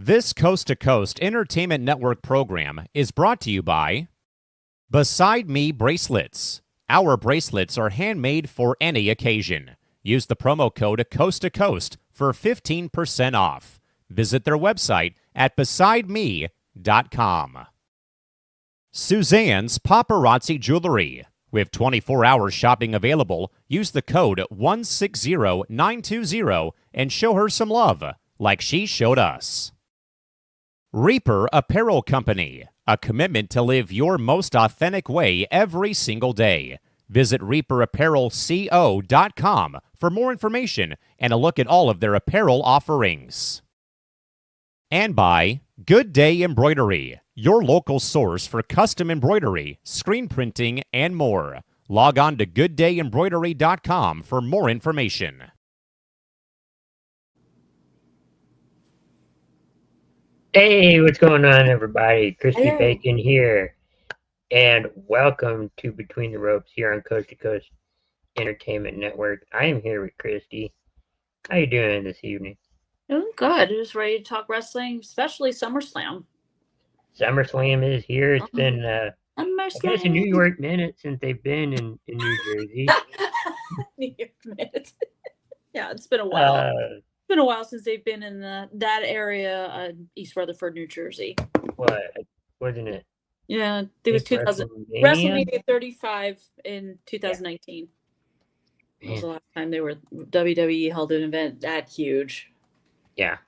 This Coast to Coast Entertainment Network program is brought to you by Beside Me Bracelets. Our bracelets are handmade for any occasion. Use the promo code Coast to Coast for 15% off. Visit their website at besideme.com. Suzanne's Paparazzi Jewelry. With 24-hour shopping available, use the code 160920 and show her some love, like she showed us. Reaper Apparel Company, a commitment to live your most authentic way every single day. Visit reaperapparelco.com for more information and a look at all of their apparel offerings. And by Good Day Embroidery, your local source for custom embroidery, screen printing, and more. Log on to gooddayembroidery.com for more information. Hey, what's going on, everybody? Crispy Hello. Bacon here, and welcome to Between the Ropes here on Coast to Coast Entertainment Network. I am here with Christy. How you doing this evening? Doing good. Just ready to talk wrestling, especially SummerSlam. SummerSlam is here. It's been, I SummerSlam. guess, a New York minute since they've been in New Jersey. New York minute. Yeah, it's been a while. It's been a while since they've been in that area, East Rutherford, New Jersey. What wasn't it? Yeah, it was 2000 WrestleMania? WrestleMania 35 in 2019. Yeah. That was the last time WWE held an event that huge. Yeah,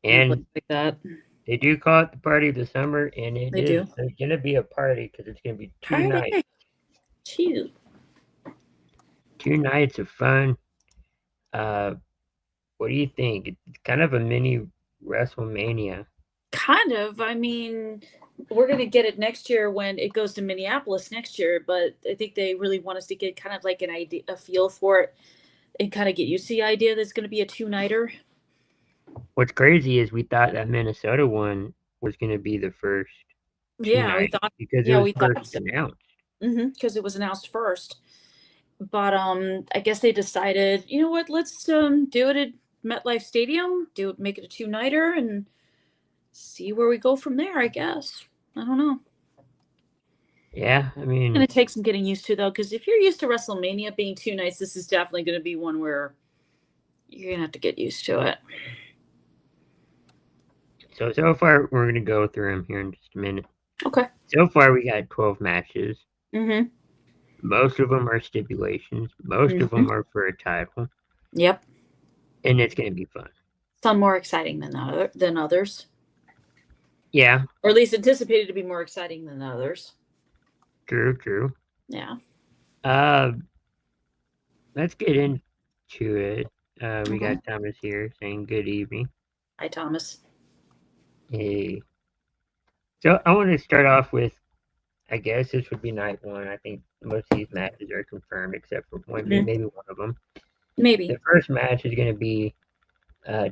and like that. They do call it the party of the summer, and there's going to be a party because it's going to be two nights. Two nights of fun. What do you think? It's kind of a mini WrestleMania. Kind of. I mean, we're going to get it next year when it goes to Minneapolis next year, but I think they really want us to get kind of like an idea, a feel for it, and kind of get used to the idea that it's going to be a two-nighter. What's crazy is we thought that Minnesota one was going to be the first. Yeah, we thought because it was first announced. Because it was announced first. But I guess they decided, you know what? Let's do it at MetLife Stadium. Make it a two-nighter and see where we go from there. I guess. I don't know. Yeah, I mean, it's going to take some getting used to though, because if you're used to WrestleMania being two nights, this is definitely going to be one where you're going to have to get used to it. So far, we're going to go through them here in just a minute. Okay. So far, we got 12 matches. Mm-hmm. Most of them are stipulations. Most of them are for a title. Yep. And it's going to be fun. Some more exciting than others. Yeah. Or at least anticipated to be more exciting than others. True. Yeah. Let's get into it. We got Thomas here saying good evening. Hi, Thomas. Hey. So I want to start off with, I guess this would be night one. I think most of these matches are confirmed except for one, maybe one of them. Maybe. The first match is going to be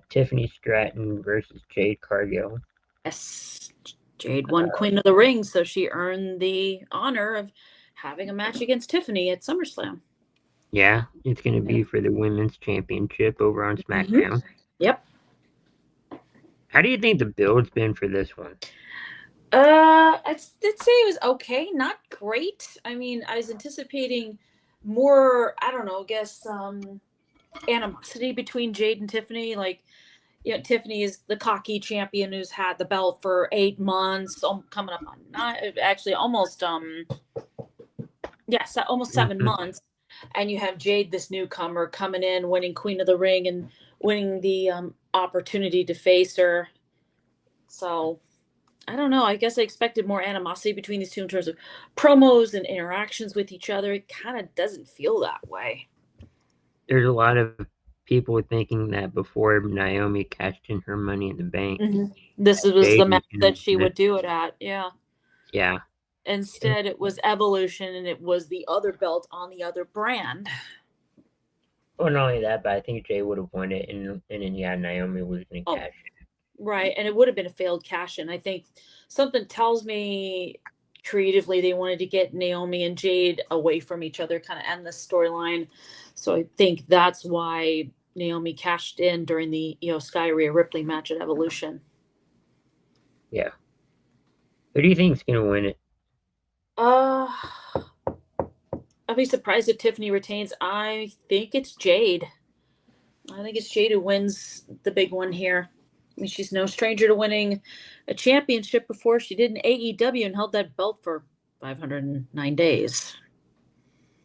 Tiffany Stratton versus Jade Cargill. Yes. Jade won Queen of the Ring, so she earned the honor of having a match against Tiffany at SummerSlam. Yeah, it's going to be for the Women's Championship over on SmackDown. Yep. How do you think the build's been for this one? I'd say it was okay, not great. I mean, I was anticipating more, I don't know, I guess animosity between Jade and Tiffany. Like, you know, Tiffany is the cocky champion who's had the belt for 8 months, coming up on almost 7 months. And you have Jade, this newcomer, coming in, winning Queen of the Ring and winning the opportunity to face her. So, I don't know. I guess I expected more animosity between these two in terms of promos and interactions with each other. It kind of doesn't feel that way. There's a lot of people thinking that before Naomi cashed in her Money in the Bank. This was the match that she would do it at. Yeah. Yeah. Instead, it was Evolution, and it was the other belt on the other brand. Well, not only that, but I think Jay would have won it, and then Naomi was going to cash it. Right, and it would have been a failed cash-in. I think something tells me creatively they wanted to get Naomi and Jade away from each other, kind of end the storyline. So I think that's why Naomi cashed in during the Io Sky Rhea Ripley match at Evolution. Yeah. Who do you think's gonna win it? Uh, I'll be surprised if Tiffany retains. I think it's Jade. I think it's Jade who wins the big one here. I mean, she's no stranger to winning a championship before. She did in AEW and held that belt for 509 days.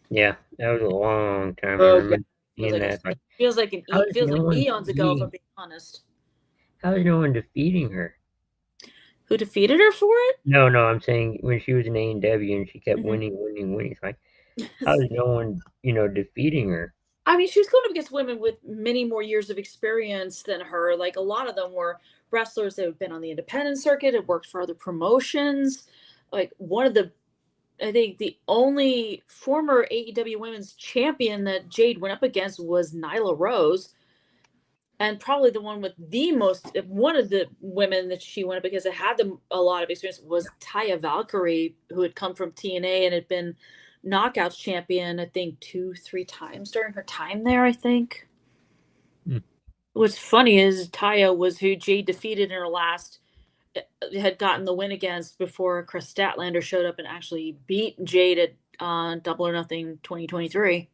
Yeah, that was a long time. I Oh, yeah. remember seeing that. Feels like eons ago, if I'm being honest. How is no one defeating her? Who defeated her for it? No, I'm saying when she was in AEW and she kept winning. It's like, how is no one, defeating her? I mean, she was going up against women with many more years of experience than her. Like, a lot of them were wrestlers that have been on the independent circuit, had worked for other promotions. Like, I think the only former AEW women's champion that Jade went up against was Nyla Rose. And probably the one with one of the women that she went up because it had a lot of experience was Taya Valkyrie, who had come from TNA and had been Knockouts champion, I think 2-3 times during her time there, I think. What's funny is Taya was who Jade defeated in her last, had gotten the win against before Chris Statlander showed up and actually beat Jade at Double or Nothing 2023.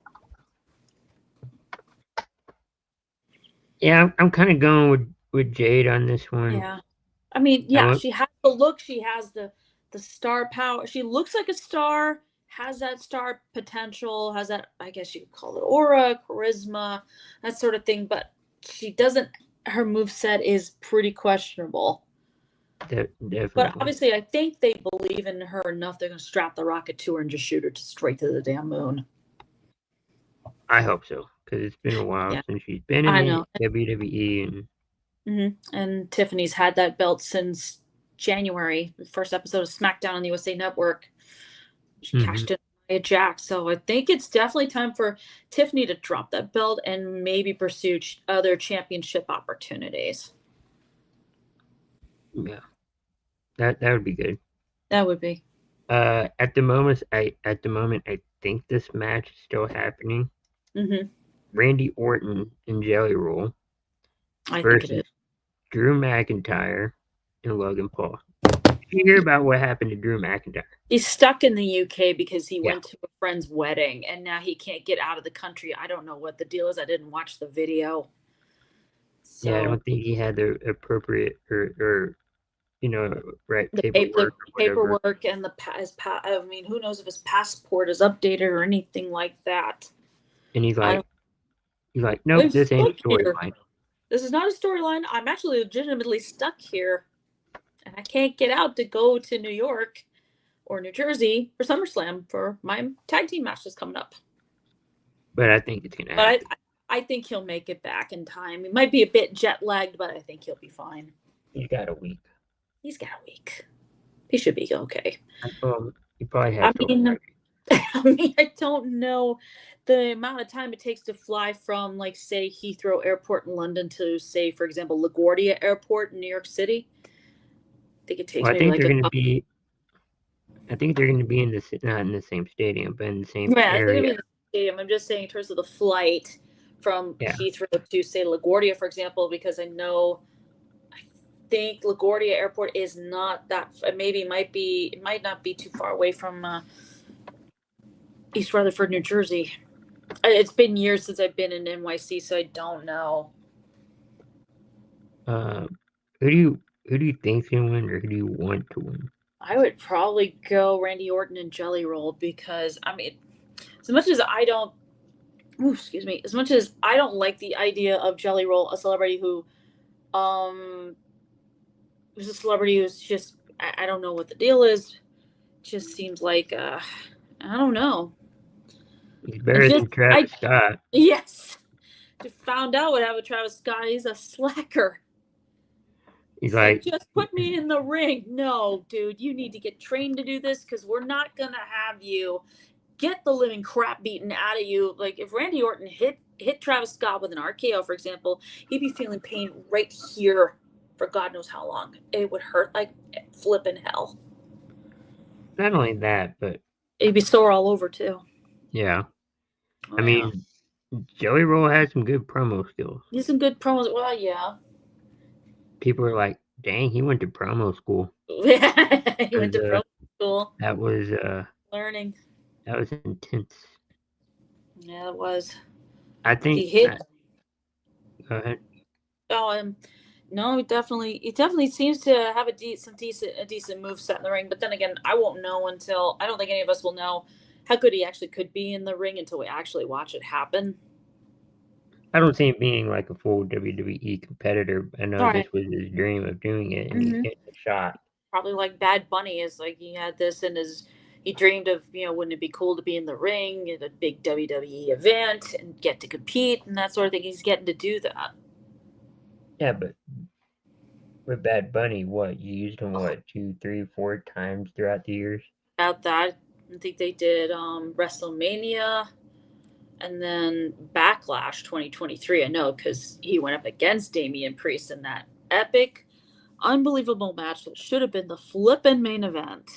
Yeah, I'm kind of going with Jade on this one. Yeah. I mean, yeah, she has the look. She has the star power. She looks like a star, has that star potential, has that, I guess you could call it aura, charisma, that sort of thing. But she doesn't, her moveset is pretty questionable. Definitely. But obviously, I think they believe in her enough they're going to strap the rocket to her and just shoot her straight to the damn moon. I hope so, because it's been a while since she's been in WWE. And Tiffany's had that belt since January, the first episode of SmackDown on the USA Network. She cashed in Nia Jax. So I think it's definitely time for Tiffany to drop that belt and maybe pursue other championship opportunities. Yeah, that would be good. That would be. At the moment, I think this match is still happening. Randy Orton and Jelly Roll versus Drew McIntyre and Logan Paul. Did you hear about what happened to Drew McIntyre? He's stuck in the UK because he went to a friend's wedding and now he can't get out of the country. I don't know what the deal is. I didn't watch the video. So, yeah, I don't think he had the appropriate or right paperwork and I mean, who knows if his passport is updated or anything like that. And he's like, nope, this ain't a storyline. This is not a storyline. I'm actually legitimately stuck here, and I can't get out to go to New York or New Jersey for SummerSlam for my tag team match that's coming up. But I think it's gonna happen. I think he'll make it back in time. He might be a bit jet lagged, but I think he'll be fine. He's got a week. He should be okay. He probably has. I don't know the amount of time it takes to fly from, like, say, Heathrow Airport in London to, say, for example, LaGuardia Airport in New York City. I think it takes. I think they're going to be. I think they're going to be not in the same stadium, but in the same area. Be in the stadium. I'm just saying in terms of the flight from Heathrow to, say, LaGuardia, for example, because I think LaGuardia Airport is not that. It might not be too far away from East Rutherford, New Jersey. It's been years since I've been in NYC, so I don't know. Who do you think's gonna win, or who do you want to win? I would probably go Randy Orton and Jelly Roll because, I mean, as much as I don't like the idea of Jelly Roll, a celebrity who was a celebrity who's just, I don't know what the deal is. Just seems like I don't know. He's better than Travis Scott. Yes. Just found out what happened with Travis Scott. He's a slacker. He's like, just put me in the ring. No, dude, you need to get trained to do this because we're not going to have you get the living crap beaten out of you. Like, if Randy Orton hit Travis Scott with an RKO, for example, he'd be feeling pain right here for God knows how long. It would hurt like flipping hell. Not only that, but he'd be sore all over too. Yeah. I mean, Jelly Roll has some good promo skills. He's some good promos. Well, yeah. People are like, Dang, he went to promo school. Yeah, he went to promo school. That was learning. That was intense. Yeah, it was. I think he hit. Go ahead. Oh, no, he definitely seems to have a decent moveset in the ring. But then again, I won't know until I don't think any of us will know how good he actually could be in the ring until we actually watch it happen. I don't see him being like a full WWE competitor. I know this was his dream of doing it, and he's getting a shot. Probably like Bad Bunny is like he had this in his. He dreamed of, wouldn't it be cool to be in the ring at a big WWE event and get to compete and that sort of thing. He's getting to do that. Yeah, but with Bad Bunny, you used him 2, 3, 4 times throughout the years? About that, I think they did WrestleMania and then Backlash 2023. I know because he went up against Damian Priest in that epic, unbelievable match that should have been the flippin' main event.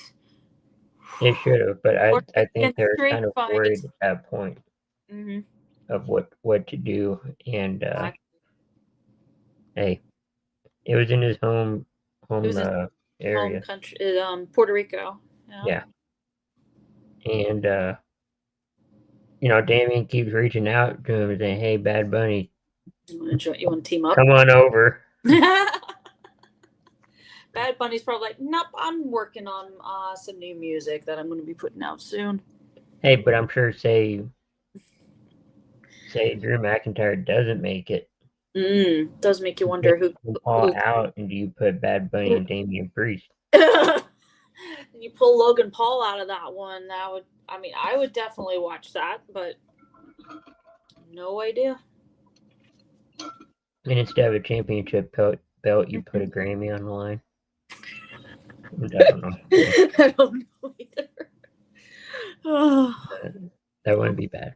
It should have, but I think they're kind of worried at that point of what to do. And hey, it was in his home area, home country, Puerto Rico. Yeah. And Damian keeps reaching out to him and saying, "Hey, Bad Bunny, you want to team up? Come on over." Bad Bunny's probably like, nope, I'm working on some new music that I'm going to be putting out soon. Hey, but I'm sure, say Drew McIntyre doesn't make it. Does make you wonder who Paul out, and do you put Bad Bunny and Damian Priest? You pull Logan Paul out of that one. I would definitely watch that, but no idea. And instead of a championship belt, you put a Grammy on the line. I don't know. I don't know either. That wouldn't be bad.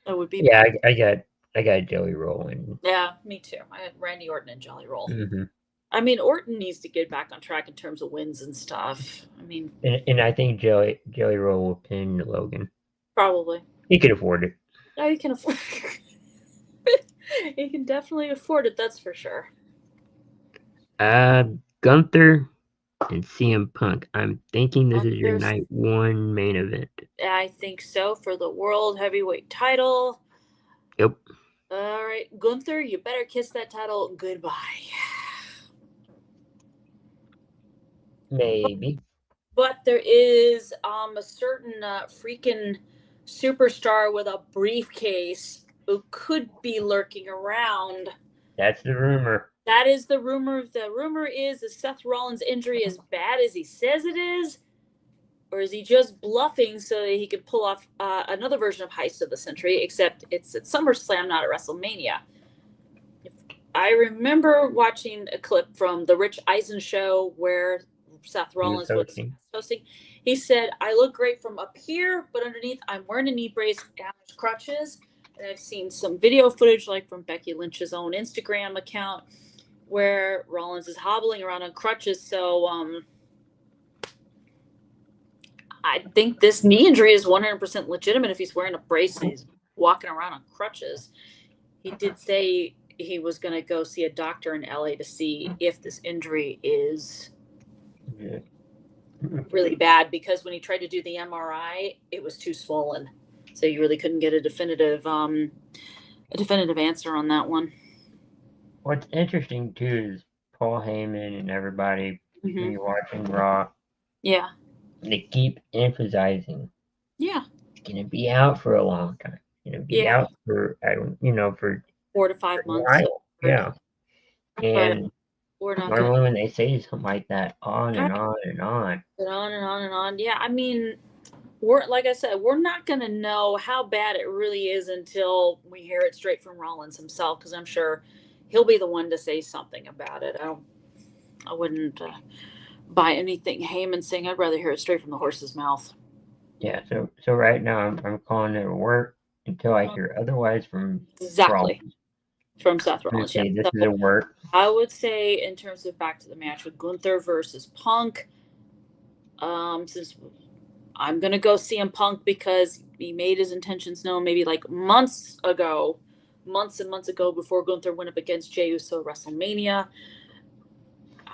That would be. Yeah, bad. I got Jelly Roll in. Yeah, me too. I had Randy Orton and Jelly Roll. Mm-hmm. I mean, Orton needs to get back on track in terms of wins and stuff. I mean, and I think Jelly Roll will pin Logan. Probably. He can afford it. Yeah, he can afford it. He can definitely afford it. That's for sure. Gunther and CM Punk. I'm thinking this is your night one main event. I think so, for the World Heavyweight title. Yep. All right, Gunther, you better kiss that title goodbye. Maybe. But there is a certain freaking superstar with a briefcase who could be lurking around. That's the rumor. That is the rumor. The rumor is Seth Rollins' injury as bad as he says it is? Or is he just bluffing so that he could pull off another version of Heist of the Century, except it's at SummerSlam, not at WrestleMania? I remember watching a clip from the Rich Eisen show where Seth Rollins was hosting. He said, "I look great from up here, but underneath I'm wearing a knee brace and crutches." And I've seen some video footage, like from Becky Lynch's own Instagram account, where Rollins is hobbling around on crutches. So I think this knee injury is 100% legitimate if he's wearing a brace and he's walking around on crutches. He did say he was going to go see a doctor in LA to see if this injury is really bad, because when he tried to do the MRI, it was too swollen. So you really couldn't get a definitive answer on that one. What's interesting too is Paul Heyman and everybody when you're watching Raw. Yeah. They keep emphasizing. Yeah. It's gonna be out for a long time. It's gonna be out for for 4 to 5 months. Yeah. And normally when they say something like that, on and on and on. And on and on and on. Yeah, I mean, like I said, we're not going to know how bad it really is until we hear it straight from Rollins himself, because I'm sure he'll be the one to say something about it. I wouldn't buy anything Heyman's saying. I'd rather hear it straight from the horse's mouth. Yeah, so right now I'm calling it a work until I hear otherwise from Rollins. From Seth Rollins. Yeah. This is a work. I would say, in terms of back to the match with Gunther versus Punk, since I'm going to go CM Punk because he made his intentions known maybe like months and months ago before Gunther went up against Jey Uso at WrestleMania.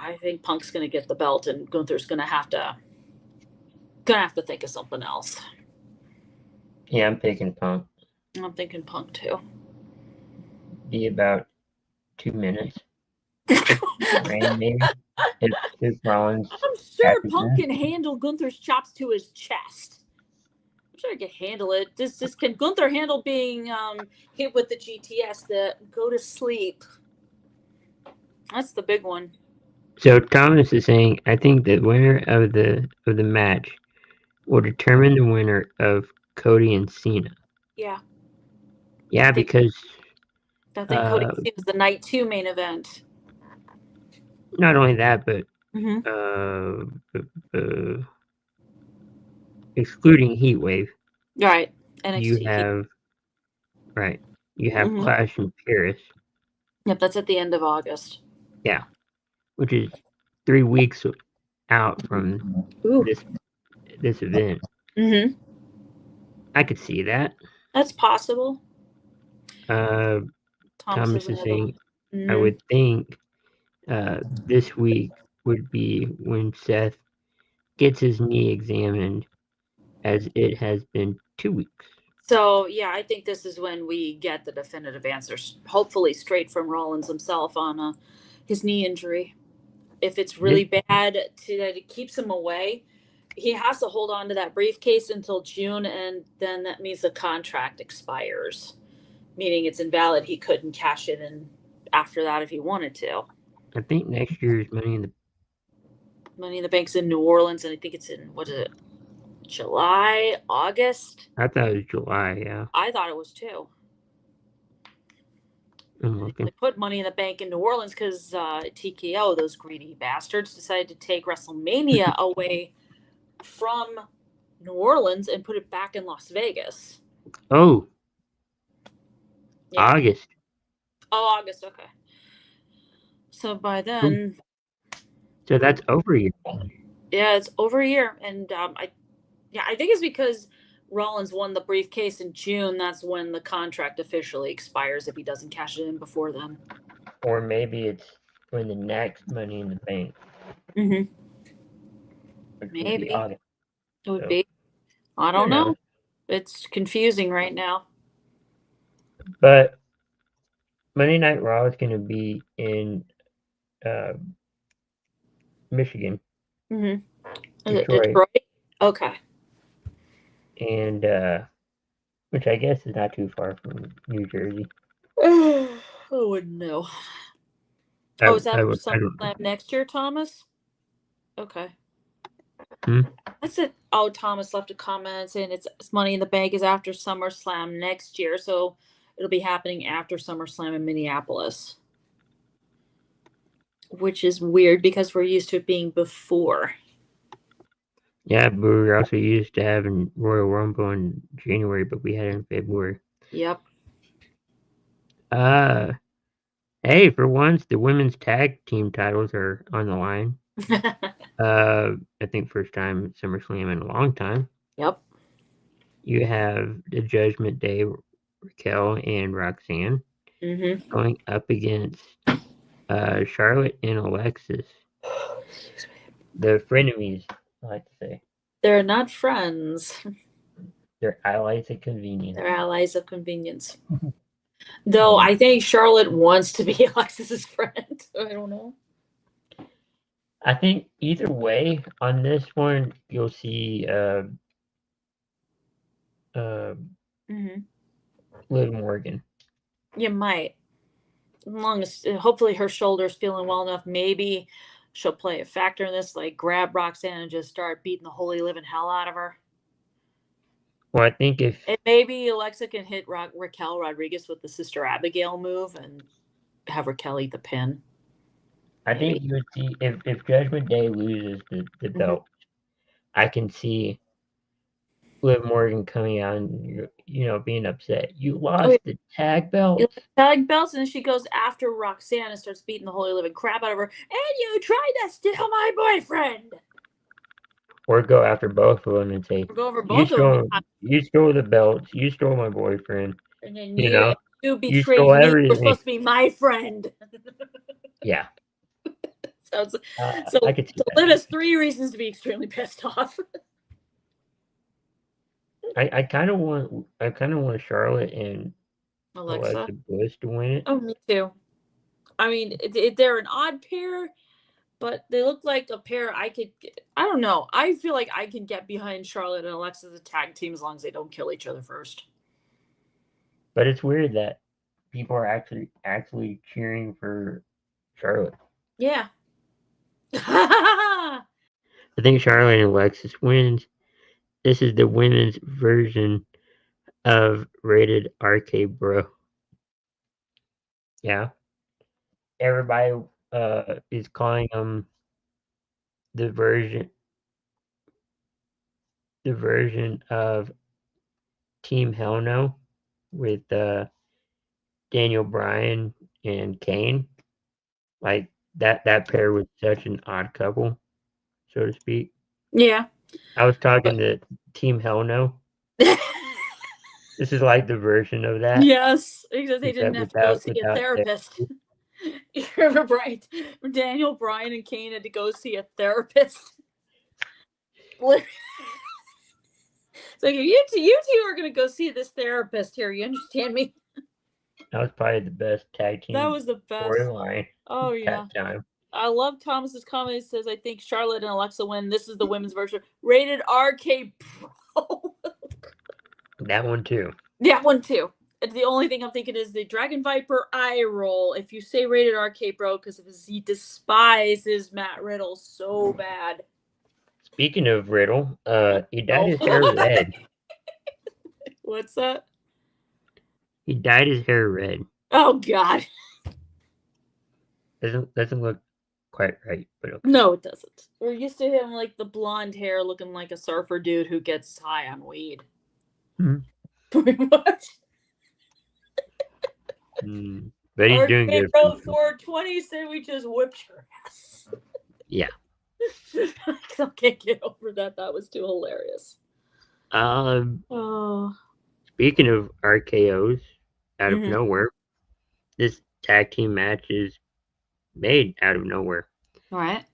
I think Punk's going to get the belt, and Gunther's going to have to think of something else. Yeah, I'm picking Punk. I'm thinking Punk too. Be about 2 minutes. Maybe. If Rollins. I'm sure Punk can handle Gunther's chops to his chest. I'm sure he can handle it. Can Gunther handle being hit with the GTS? The go to sleep. That's the big one. So Thomas is saying, I think the winner of the match will determine the winner of Cody and Cena. Yeah. Yeah, because I think Cody and Cena is the night 2 main event. Not only that, but excluding Heatwave. Right. NXT. You have Clash in Paris. Yep, that's at the end of August. Yeah. Which is 3 weeks out from this event. Mm-hmm. I could see that. That's possible. Thomas is saying, I would think this week would be when Seth gets his knee examined, as it has been 2 weeks. So, yeah, I think this is when we get the definitive answers, hopefully straight from Rollins himself on his knee injury. If it's really bad that it keeps him away, he has to hold on to that briefcase until June, and then that means the contract expires, meaning it's invalid. He couldn't cash it in after that if he wanted to. I think next year's Money in the Bank's in New Orleans, and I think it's in, what is it, July, August? I thought it was July, yeah. I thought it was too. I'm looking. They put Money in the Bank in New Orleans because TKO, those greedy bastards, decided to take WrestleMania away from New Orleans and put it back in Las Vegas. Oh. Yeah. August. Oh, August, okay. So by then... So that's over a year. Yeah, it's over a year. And I think it's because Rollins won the briefcase in June. That's when the contract officially expires if he doesn't cash it in before then. Or maybe it's when the next Money in the Bank. Mm-hmm. Maybe. It would be. I don't know. It's confusing right now. But Monday Night Raw is going to be in Michigan. Mm-hmm. Detroit? Okay. And which I guess is not too far from New Jersey. I wouldn't know. Is that something next year, Thomas? Okay. That's it. Oh, Thomas left a comment saying it's Money in the Bank is after SummerSlam next year, so it'll be happening after SummerSlam in Minneapolis. Which is weird because we're used to it being before. Yeah, but we're also used to having Royal Rumble in January, but we had it in February. Yep. Hey, for once, the women's tag team titles are on the line. I think first time at SummerSlam in a long time. Yep. You have the Judgment Day, Raquel and Roxanne going up against Charlotte and Alexis. The frenemies, I like to say. They're not friends. They're allies of convenience. They're allies of convenience. Though I think Charlotte wants to be Alexis's friend. I don't know. I think either way on this one, you'll see Liv Morgan. You might. As long as hopefully her shoulder's feeling well enough, maybe she'll play a factor in this, like grab Roxanne and just start beating the holy living hell out of her. Well, I think if... And maybe Alexa can hit Raquel Rodriguez with the Sister Abigail move and have Raquel eat the pin. I think you would see, if Judgment Day loses the belt, I can see Liv Morgan coming out and, being upset. You lost the tag belts? Tag belts, and then she goes after Roxanne and starts beating the holy living crap out of her. And you tried to steal my boyfriend! Or go after both of them and say, you stole the belts, you stole my boyfriend. And then you betrayed me, you're supposed to be my friend. Yeah. so I could see so Liv has 3 reasons to be extremely pissed off. I kind of want Charlotte and Alexa Bliss to win it. Oh, me too. I mean, they're an odd pair, but they look like a pair I don't know. I feel like I can get behind Charlotte and Alexa as a tag team as long as they don't kill each other first. But it's weird that people are actually cheering for Charlotte. Yeah. I think Charlotte and Alexis wins. This is the women's version of Rated RK Bro. Yeah. Everybody is calling them the version of Team Hell No with Daniel Bryan and Kane. Like that pair was such an odd couple, so to speak. Yeah. I was talking to Team Hell No. This is like the version of that. Yes, because they didn't have to go see a therapist. You're right. Daniel Bryan and Kane had to go see a therapist. So you two are going to go see this therapist here. You understand me? That was probably the best tag team. That was the best storyline. Oh yeah. Time. I love Thomas's comment. He says, "I think Charlotte and Alexa win. This is the women's version. Rated RK Pro." That one too. Yeah, one too. The only thing I'm thinking is the Dragon Viper eye roll. If you say Rated RK Bro, because he despises Matt Riddle so bad. Speaking of Riddle, he dyed his hair red. What's that? He dyed his hair red. Oh God. Doesn't look quite right, but okay. No, it doesn't. We're used to him like the blonde hair looking like a surfer dude who gets high on weed. Pretty much. But he's doing good. Bro, 420 said we just whipped your ass. Yeah. I can't get over that. That was too hilarious. Speaking of RKOs out of nowhere, this tag team match is made out of nowhere. All right.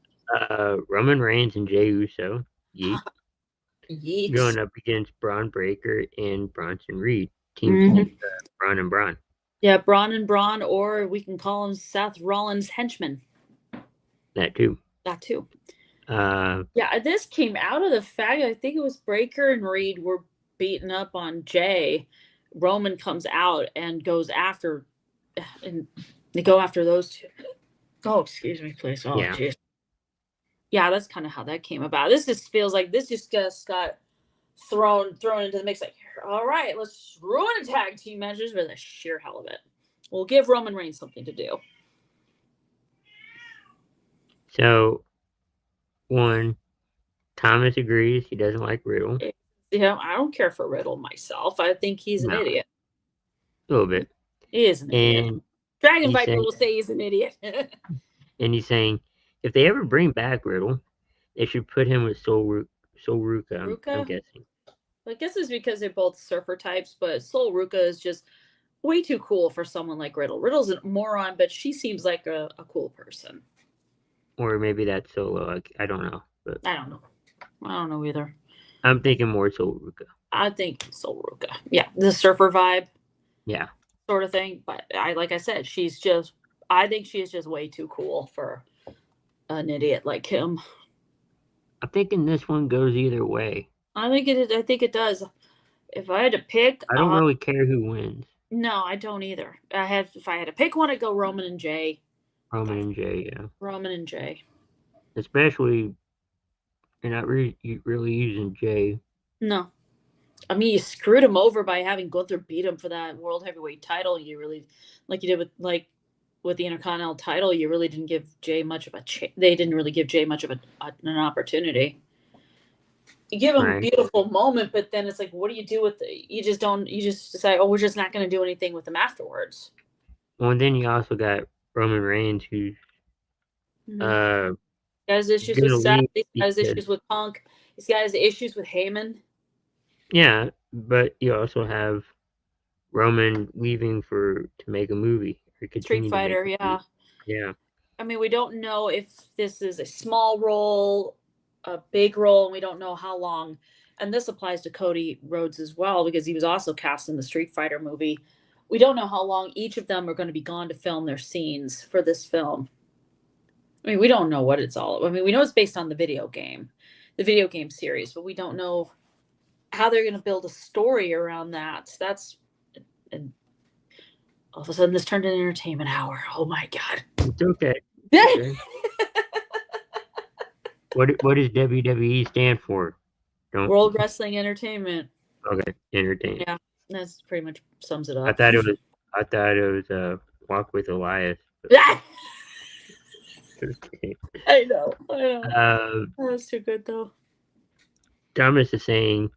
Roman Reigns and Jey Uso, Yeet. going up against Braun Breaker and Bronson Reed. Team Braun and Braun. Yeah, Braun and Braun, or we can call him Seth Rollins' henchmen. That too. Yeah, this came out of the fact, I think it was Breaker and Reed were beating up on Jay. Roman comes out and goes after, and they go after those two. Oh, excuse me, please. Oh, jeez. Yeah, that's kind of how that came about. This just feels like this just got thrown into the mix. Like, all right, let's ruin a tag team matches for the sheer hell of it. We'll give Roman Reigns something to do. So, one, Thomas agrees he doesn't like Riddle. Yeah, I don't care for Riddle myself. I think he's an idiot. A little bit. He is an idiot. Dragon Viper will say he's an idiot. And he's saying, if they ever bring back Riddle, they should put him with Sol Ruca, I'm guessing. I guess it's because they're both surfer types, but Sol Ruca is just way too cool for someone like Riddle. Riddle's a moron, but she seems like a cool person. Or maybe that's Solo. I don't know. But I don't know either. I'm thinking more Sol Ruca. I think Sol Ruca. Yeah, the surfer vibe. Yeah. Sort of thing. But like I said, I think she is just way too cool for an idiot like him. I'm thinking this one goes either way. I think it does. If I had to pick, I don't really care who wins. No, I don't either. If I had to pick one, I'd go Roman and Jay. Roman and Jay, yeah. Roman and Jay. Especially, you're not really using Jay. No. I mean, you screwed him over by having Gunther beat him for that World Heavyweight title. You really, like you did with the Intercontinental title, you really didn't give Jay much of they didn't really give Jay much of an opportunity. You give him a beautiful moment, but then it's like, what do you do with it? You just decide, we're just not going to do anything with him afterwards. Well, and then you also got Roman Reigns, who's has issues with Seth. He has issues with Punk. He's got his issues with Heyman. Yeah, but you also have Roman leaving to make a movie. Street Fighter, yeah. Yeah. I mean, we don't know if this is a small role, a big role, and we don't know how long. And this applies to Cody Rhodes as well, because he was also cast in the Street Fighter movie. We don't know how long each of them are going to be gone to film their scenes for this film. I mean, we don't know what it's all. I mean, we know it's based on the video game series, but we don't know how they're going to build a story around that. And all of a sudden, this turned into Entertainment Hour. Oh my God! It's okay. Okay. What does WWE stand for? World Wrestling Entertainment. Okay, entertainment. Yeah, that's pretty much sums it up. I thought it was Walk with Elias. Okay. I know. That's too good though. Thomas is saying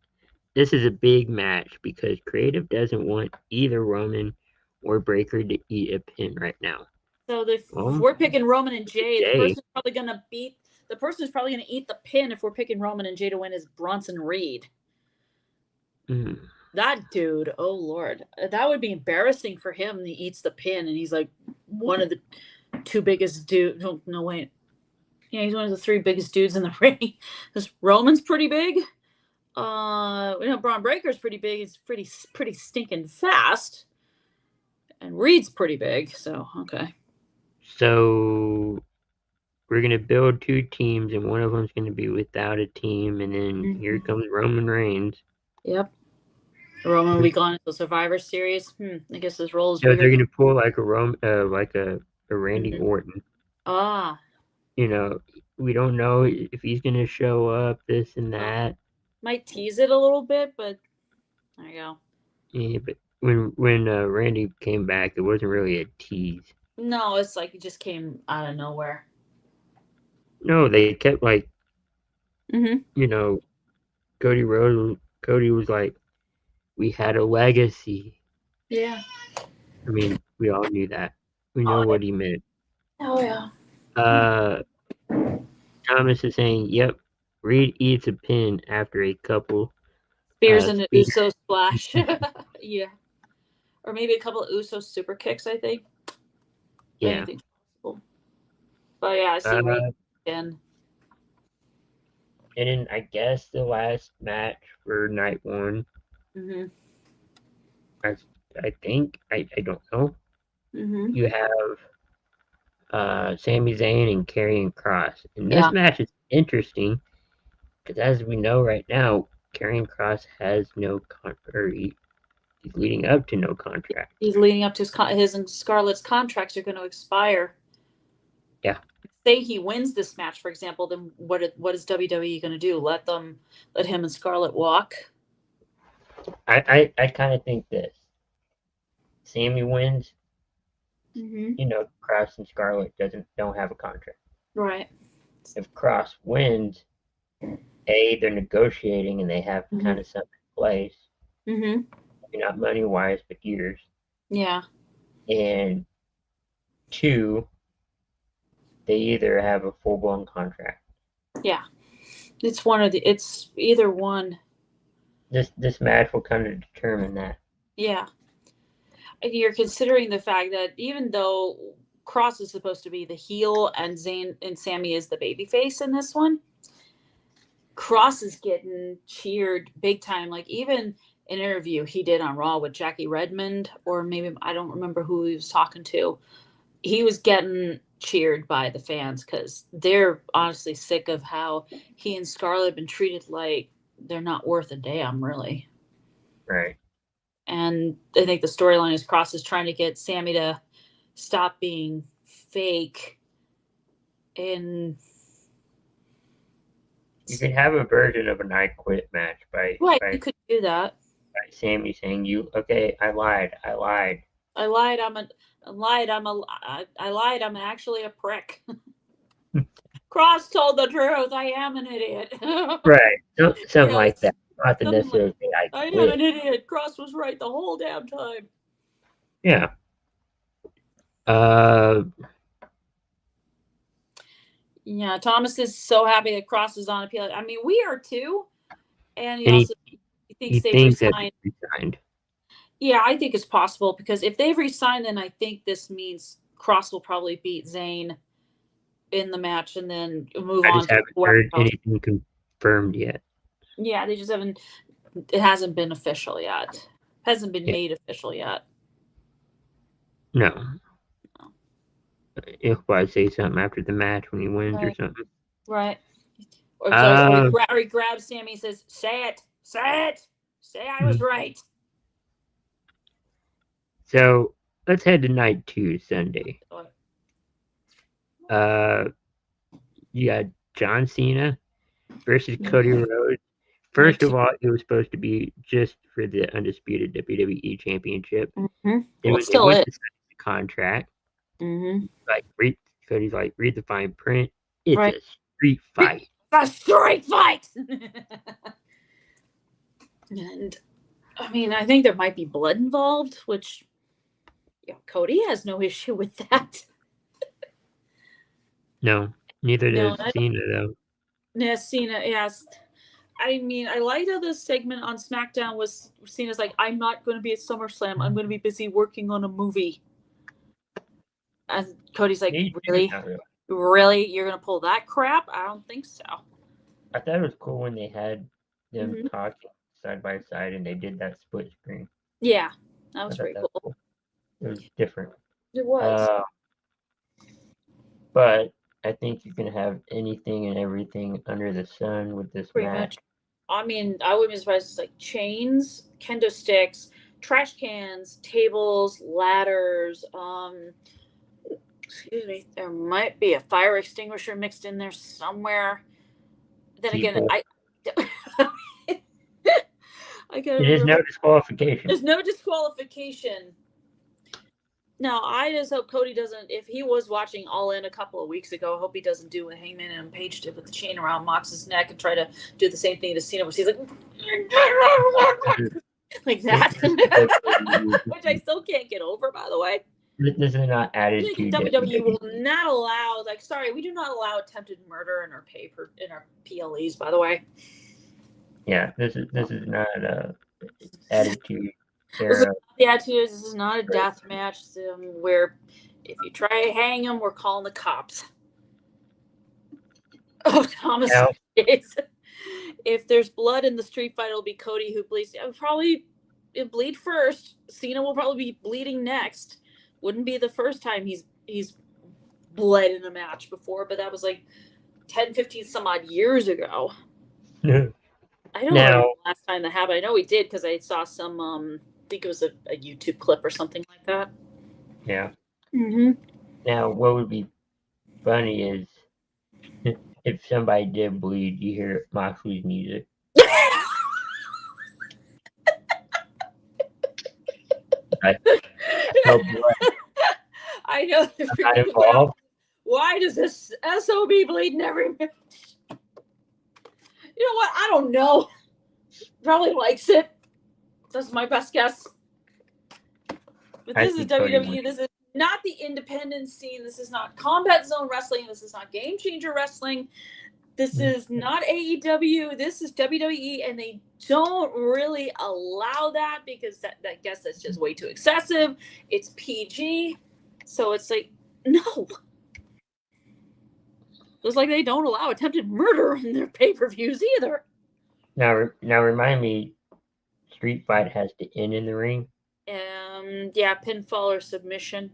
this is a big match because creative doesn't want either Roman or Breakker to eat a pin right now. So if we're picking Roman and Jay, the person who's probably gonna eat the pin if we're picking Roman and Jay to win is Bronson Reed. Mm. That dude, oh Lord, that would be embarrassing for him. He eats the pin and he's like one of the two biggest dudes. No, wait. Yeah, he's one of the three biggest dudes in the ring. Because Roman's pretty big. Braun Breaker's pretty big. He's pretty stinking fast. And Reed's pretty big. So, okay. So we're going to build two teams, and one of them's going to be without a team, and then here comes Roman Reigns. Yep. Roman will be gone until Survivor Series. I guess his role is. So they're going to pull like a Randy Orton. Ah. You know, we don't know if he's going to show up, this and that. Might tease it a little bit, but there you go. Yeah, but when Randy came back, it wasn't really a tease. No, it's like he just came out of nowhere. No, they kept like, you know, Cody was like, we had a legacy. Yeah. I mean, we all knew that. We know what he meant. Oh, yeah. Thomas is saying, yep, Reed eats a pin after a couple. Spears and an Uso splash. Yeah. Or maybe a couple of Uso super kicks, I think. Yeah. Anything's possible. But yeah, I see Reed again. And then I guess the last match for night one. I think, I don't know. You have Sami Zayn and Karrion Kross. And this match is interesting because as we know right now, Karrion Kross has no he's leading up to no contract. He's leading up to his and Scarlett's contracts are going to expire. Yeah. Say he wins this match, for example, then what is WWE going to do? Let him and Scarlett walk? I kind of think this. Sami wins. You know, Kross and Scarlett don't have a contract. Right. If Kross wins, they're negotiating and they have kind of something in place. Maybe not money wise, but years. Yeah. And 2, they either have a full blown contract. Yeah. It's either one. This match will kind of determine that. Yeah. You're considering the fact that even though Kross is supposed to be the heel and Zayn and Sami is the babyface in this one, Kross is getting cheered big time. Like even an interview he did on Raw with Jackie Redmond, or maybe I don't remember who he was talking to. He was getting cheered by the fans because they're honestly sick of how he and Scarlett have been treated like they're not worth a damn, really. Right. And I think the storyline is Kross is trying to get Sami to stop being fake. And you can have a version of an I Quit match by you could do that. By Sami saying, I lied. I'm actually a prick. Kross told the truth. I am an idiot. Right. Something like that. Not the necessarily thing I am an idiot. Kross was right the whole damn time. Yeah. Yeah, Thomas is so happy that Kross is on appeal. I mean, we are too. And he also thinks they've resigned. Yeah, I think it's possible because if they've resigned, then I think this means Kross will probably beat Zayn in the match and then move I on. just haven't heard anything confirmed yet. Yeah, they just haven't. It hasn't been official yet. Hasn't been made official yet. No. He'll probably say something after the match when he wins or something. Right. Or he grabs Sammy and says, "Say it, say it, say I was right." So let's head to night 2, Sunday. You got John Cena versus Cody Rhodes. First of all, it was supposed to be just for the undisputed WWE Championship. Mm-hmm. Well, still it. The contract. Mm-hmm. Cody's like, read the fine print. It's a street fight. A street fight. And I mean, I think there might be blood involved, which Cody has no issue with that. No, neither does Cena though. Yes, Cena. Yes. I mean, I liked how this segment on SmackDown was Cena's like, "I'm not going to be at SummerSlam. I'm going to be busy working on a movie." And Cody's like, "Really? Really? You're going to pull that crap? I don't think so." I thought it was cool when they had them talking side by side and they did that split screen. Yeah, that was pretty cool. It was different. It was. But I think you can have anything and everything under the sun with this match. Much. I mean, I wouldn't be surprised. It's like chains, kendo sticks, trash cans, tables, ladders. Excuse me. There might be a fire extinguisher mixed in there somewhere. Then again, There's no disqualification. There's no disqualification. Now, I just hope Cody doesn't, if he was watching All In a couple of weeks ago, I hope he doesn't do what Hangman and Page did with the chain around Mox's neck and try to do the same thing to Cena, where he's like, like that, which I still can't get over, by the way. This is not added to WWE will not allow, like, sorry, we do not allow attempted murder in our PLEs, by the way. Yeah, this is not attitude. This is not a death match where if you try to hang him, we're calling the cops. Oh, Thomas. If there's blood in the street fight, it'll be Cody who bleeds. Probably bleed first. Cena will probably be bleeding next. Wouldn't be the first time he's bled in a match before, but that was like 10, 15 some odd years ago. I don't know the last time that happened. I know we did because I saw some, I think it was a YouTube clip or something like that. Yeah. Mm-hmm. Now, what would be funny is if somebody did bleed, you hear Moxley's music. I know. Not involved. Why does this SOB bleed in every match? You know what? I don't know. Probably likes it. That's my best guess. But this is WWE. This is not the independent scene. This is not Combat Zone Wrestling. This is not Game Changer Wrestling. This is not AEW. This is WWE, and they don't really allow that because I guess that's just way too excessive. It's PG. So it's like, no. It's like they don't allow attempted murder in their pay-per-views either. Now remind me, Street Fight has to end in the ring? Yeah, pinfall or submission.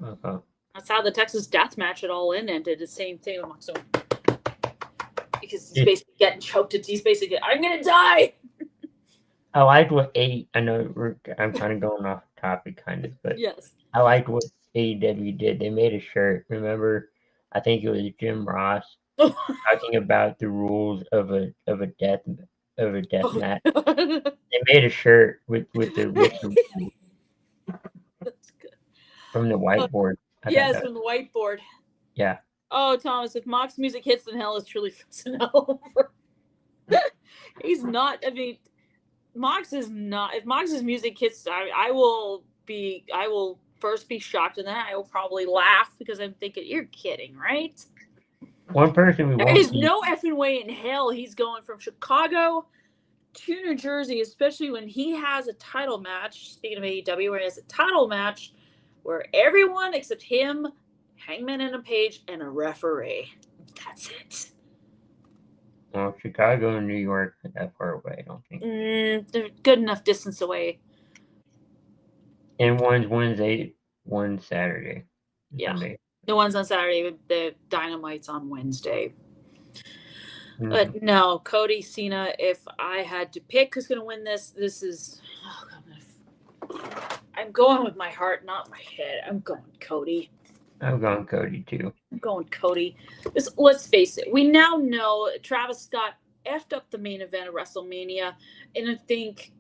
Uh-huh. That's how the Texas Death Match at All In ended. The same thing with Moxley. Because he's basically getting choked. He's basically, I'm going to die! I liked what I know I'm kind of going off topic kind of, but yes. I liked what AEW did. They made a shirt. Remember, I think it was Jim Ross talking about the rules of a death match. They made a shirt with the rules. That's good. From the whiteboard. Yes, from the whiteboard. Yeah. Oh, Thomas, if Mox's music hits, then hell is truly frozen over. He's not. I mean, Mox is not. If Mox's music hits, I will first be shocked, and then I will probably laugh because I'm thinking, you're kidding, right? One person there is no effing way in hell he's going from Chicago to New Jersey, especially when he has a title match. Speaking of AEW, where he has a title match where everyone except him Hangman and a Page, and a referee. That's it. Well, Chicago and New York are that far away, I don't think. They're good enough distance away. And one's Wednesday, one's Saturday. Yeah. Sunday. The one's on Saturday, the Dynamite's on Wednesday. Mm-hmm. But no, Cody, Cena, if I had to pick who's going to win this is... Oh, God, I'm going with my heart, not my head. I'm going Cody. I'm going Cody, too. I'm going Cody. Let's face it. We now know Travis Scott effed up the main event of WrestleMania, and I think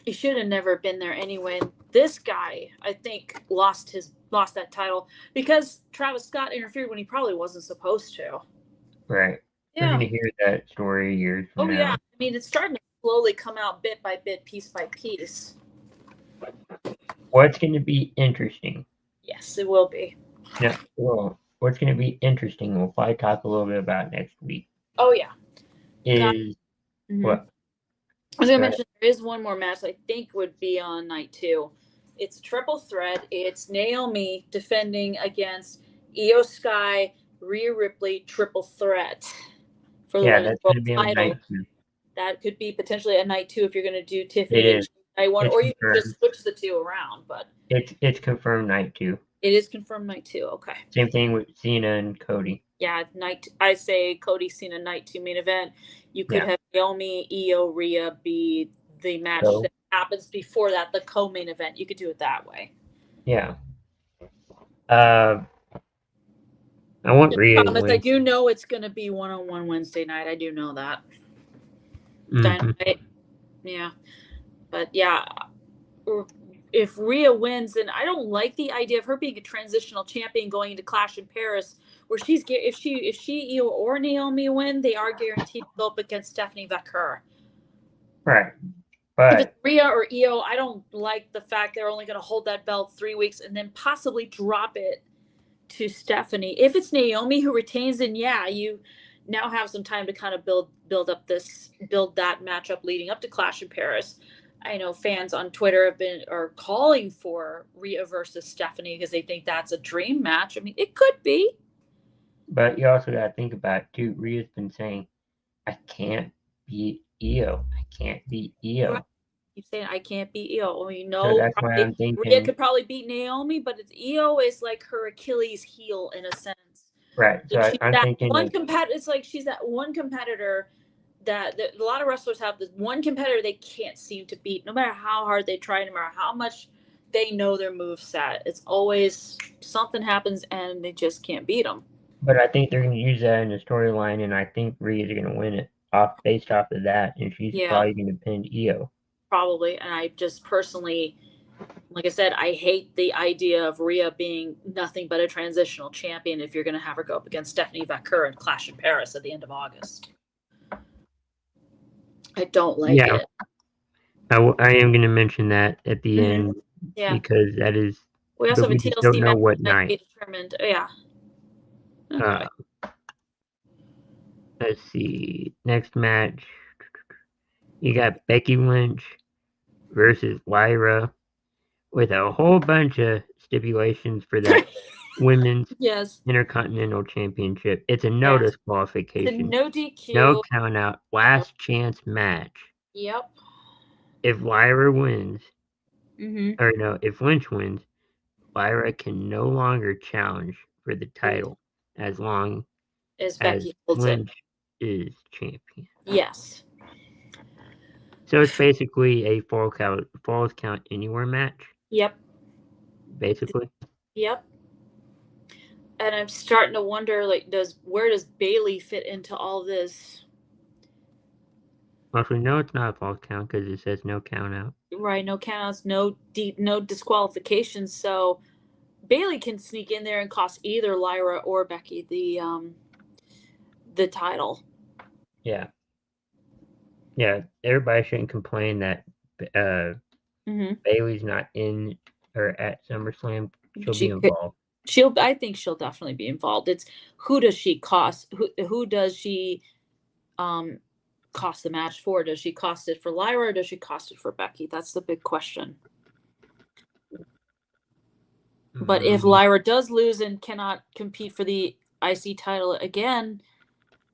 he should have never been there anyway. This guy, I think, lost that title because Travis Scott interfered when he probably wasn't supposed to. Right. Yeah. We're going to hear that story years from now. Yeah. I mean, it's starting to slowly come out bit by bit, piece by piece. What's going to be interesting? Yes, it will be. Yeah. Well, what's going to be interesting, we'll probably talk a little bit about next week. Oh, yeah. Is what? I was going to mention there is one more match I think would be on night 2. It's a triple threat. It's Naomi defending against Io Sky, Rhea Ripley, triple threat for the that's going to be on night 2. That could be potentially a night 2 if you're going to do Tiffany night 1, or you can just switch the 2 around. But it's confirmed night 2. It is confirmed night 2. Okay. Same thing with Cena and Cody. Yeah, I say Cody Cena night 2 main event. You could have Naomi, Io, Rhea be the match that happens before that, the co-main event. You could do it that way. Yeah. I want Rhea to win. I do know it's going to be 1-on-1 Wednesday night. I do know that. Dynamite. Yeah. But yeah, if Rhea wins, then I don't like the idea of her being a transitional champion going into Clash in Paris, where if she Io or Naomi win, they are guaranteed to go up against Stephanie Vaquer. Right. But if it's Rhea or Io, I don't like the fact they're only going to hold that belt 3 weeks and then possibly drop it to Stephanie. If it's Naomi who retains, then you now have some time to kind of build that matchup leading up to Clash in Paris. I know fans on Twitter are calling for Rhea versus Stephanie because they think that's a dream match. I mean, it could be. But you also got to think about it too. Rhea's been saying, I can't beat Io. I can't beat Io. Right. Keep saying I can't beat Io. Well, so that's why I'm thinking Rhea could probably beat Naomi, but Io is like her Achilles heel in a sense. Right. So I'm thinking it's like she's that one competitor that a lot of wrestlers have, this one competitor they can't seem to beat, no matter how hard they try, no matter how much they know their moveset. It's always something happens and they just can't beat them. But I think they're going to use that in the storyline, and I think Rhea's going to win it based off of that, and she's probably going to pin Io. Probably, and I just personally, like I said, I hate the idea of Rhea being nothing but a transitional champion if you're going to have her go up against Stephanie Vaquer and Clash in Paris at the end of August. I don't like it. I am going to mention that at the end because that is. We also have a TLC don't know what night. Be determined. Yeah. Okay. Let's see. Next match, you got Becky Lynch versus Lyra with a whole bunch of stipulations for that women's Intercontinental Championship. It's a no disqualification. It's a no DQ. No count out. Last chance match. Yep. If Lyra wins, or no, if Lynch wins, Lyra can no longer challenge for the title as long as Becky Lynch is champion. Yes. So it's basically a falls count anywhere match. Yep. Basically. Yep. And I'm starting to wonder, where does Bayley fit into all this? Well, we know it's not a false count because it says no count out. Right, no count outs, no disqualifications. So Bayley can sneak in there and cost either Lyra or Becky the title. Yeah. Yeah, everybody shouldn't complain that Bayley's not in or at SummerSlam. She'll be involved. I think she'll definitely be involved. It's who does she cost? Who does she cost the match for? Does she cost it for Lyra or does she cost it for Becky? That's the big question. But if Lyra does lose and cannot compete for the IC title again,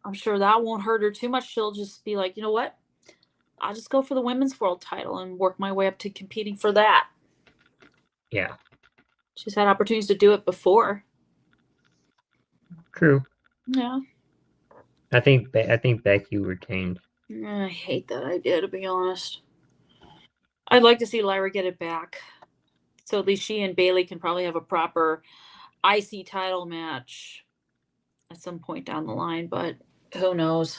I'm sure that won't hurt her too much. She'll just be like, you know what? I'll just go for the women's world title and work my way up to competing for that. Yeah. She's had opportunities to do it before. True. Yeah. I think Becky retained. I hate that idea, to be honest. I'd like to see Lyra get it back. So at least she and Bayley can probably have a proper IC title match at some point down the line, but who knows?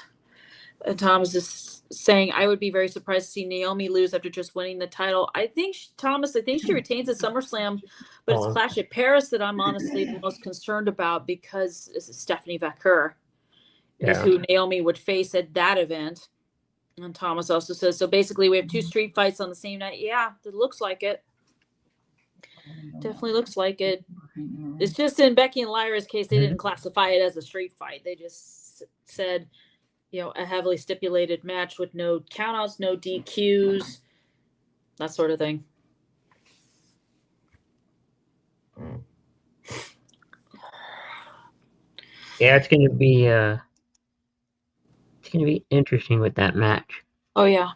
And Thomas is saying, I would be very surprised to see Naomi lose after just winning the title. I think she retains at SummerSlam, but it's Clash at Paris that I'm honestly the most concerned about, because it's Stephanie Vaquer is who Naomi would face at that event. And Thomas also says, so basically we have 2 street fights on the same night. Yeah, it looks like it. Definitely looks like it. It's just in Becky and Lyra's case, they didn't classify it as a street fight. They just said, a heavily stipulated match with no countouts, no DQs, that sort of thing. Yeah, it's gonna be interesting with that match. Oh yeah.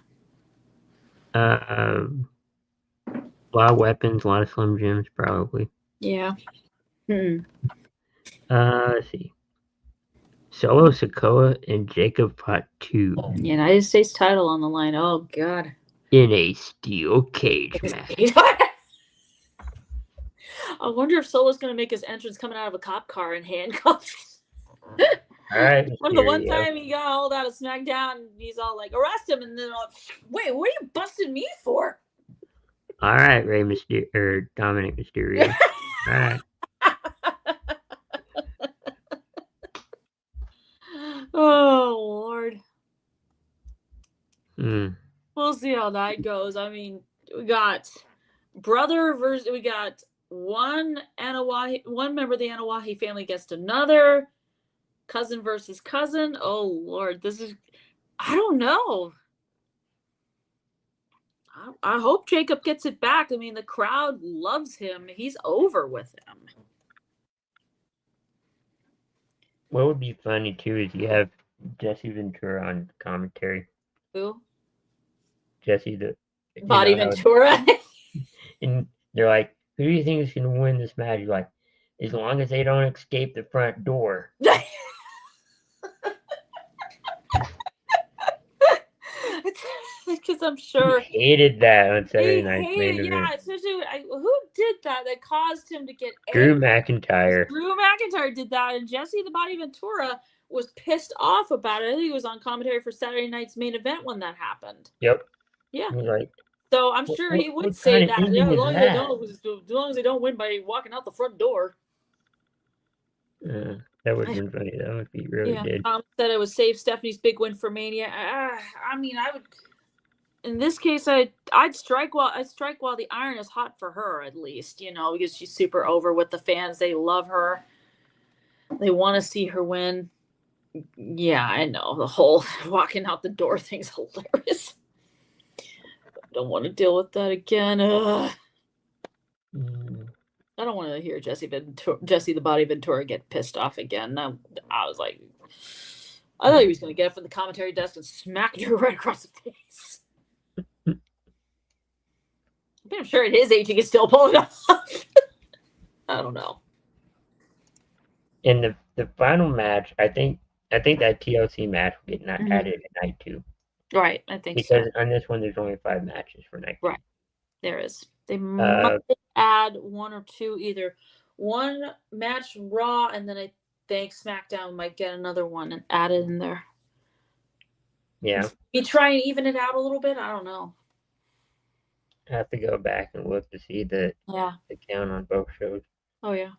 A lot of weapons, a lot of Slim Jims, probably. Yeah. Let's see. Solo Sikoa and Jacob Fatu. United States title on the line. Oh God. In a steel cage match. I wonder if Solo's gonna make his entrance coming out of a cop car in handcuffs. All right. The one time he got hauled out of SmackDown, he's all like, arrest him, and then wait, what are you busting me for? All right, Dominic Mysterio. All right. Oh Lord. We'll see how that goes. I mean, we got brother versus we got one member of the Anawahi family against another, cousin versus cousin. Oh Lord, I don't know. I hope Jacob gets it back. I mean, the crowd loves him. He's over with them. What would be funny too is you have Jesse Ventura on commentary. Who? Jesse the Body Ventura. And they're like, who do you think is going to win this match? You're like, as long as they don't escape the front door. Because I'm sure he hated that on Saturday Night's main event. Yeah, especially who did that caused him to get Drew McIntyre. Drew McIntyre did that, and Jesse the Body Ventura was pissed off about it. I think he was on commentary for Saturday Night's main event when that happened. Yep. Yeah. Like, so I'm sure he would say that. Yeah, as long as they don't win by walking out the front door. That would have been funny. That would be really good. Tom said it would save Stephanie's big win for Mania. I mean, I would. In this case, I'd strike while the iron is hot for her, at least, because she's super over with the fans. They love her. They want to see her win. Yeah, I know. The whole walking out the door thing's hilarious. I don't want to deal with that again. I don't want to hear Jesse the Body Ventura get pissed off again. I was like, I thought he was going to get up from the commentary desk and smack her right across the face. I'm sure at his age he can still pull it off. I don't know. In the final match, I think that TLC match will get added at night 2. Right, I think because on this one there's only 5 matches for night 2. Right, there is. They might add 1 or 2, either one match Raw, and then I think SmackDown might get another one and add it in there. Yeah. You try and even it out a little bit. I don't know. I have to go back and look to see the count on both shows. Oh yeah.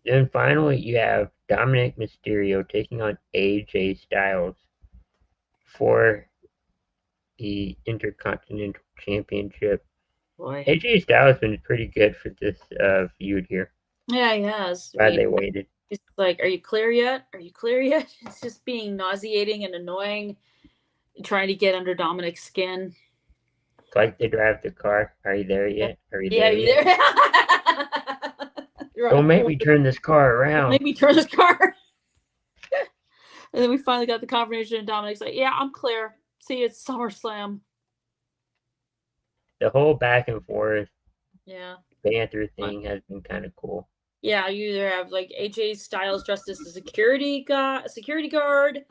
Then finally you have Dominic Mysterio taking on AJ Styles for the Intercontinental Championship. Boy. AJ Styles has been pretty good for this feud here. Yeah, he has. Glad they waited. It's like, are you clear yet? Are you clear yet? It's just being nauseating and annoying, trying to get under Dominic's skin. like to drive the car. Are you there yet? Are you there yet? Don't make me turn this car around. Don't make me turn this car. And then we finally got the confirmation, and Dominic's like, yeah, I'm clear. See you at SummerSlam. The whole back and forth banter thing has been kind of cool. Yeah, you either have like AJ Styles dressed as a security guard,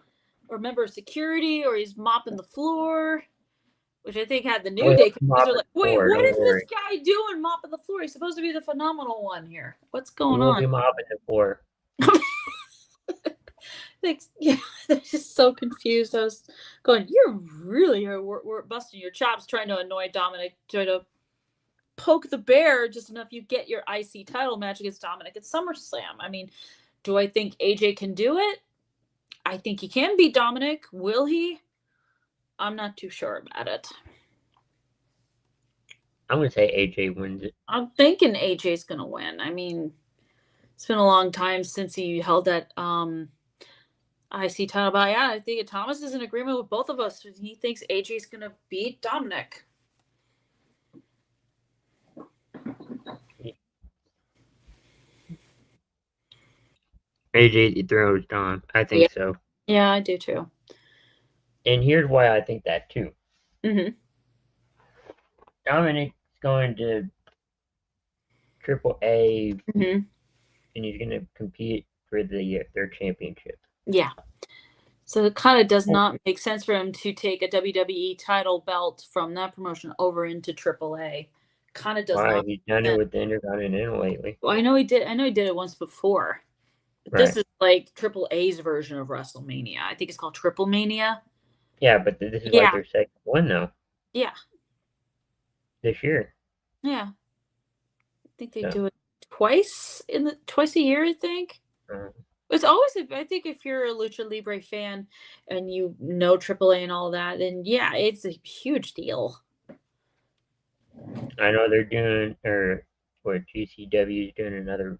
or member of security, or he's mopping the floor, which I think had the New Day. They're like, wait, what is this guy doing mopping the floor? He's supposed to be the phenomenal one here. What's going on? He won't be mopping the floor. Yeah, they're just so confused. I was going, you really are busting your chops trying to annoy Dominic, trying to poke the bear just enough you get your IC title match against Dominic at SummerSlam. I mean, do I think AJ can do it? I think he can beat Dominic. Will he? I'm not too sure about it. I'm going to say AJ wins it. I'm thinking AJ's going to win. I mean, it's been a long time since he held that IC title, but yeah, I think Thomas is in agreement with both of us. He thinks AJ's going to beat Dominic. AJ throws Dom. I think so. Yeah, I do too. And here's why I think that too. Mm-hmm. Dominic's going to AAA, and he's going to compete for their championship. Yeah. So it kind of does not make sense for him to take a WWE title belt from that promotion over into AAA. Kind of does not. He's done it with the Intercontinental lately. Well, I know he did it once before. Right. This is like AAA's version of WrestleMania. I think it's called Triple Mania. Yeah, but this is like their second one, though. Yeah. This year. Yeah. I think they do it twice a year, I think. It's always, I think if you're a Lucha Libre fan and you know AAA and all that, then yeah, it's a huge deal. I know they're doing, GCW is doing another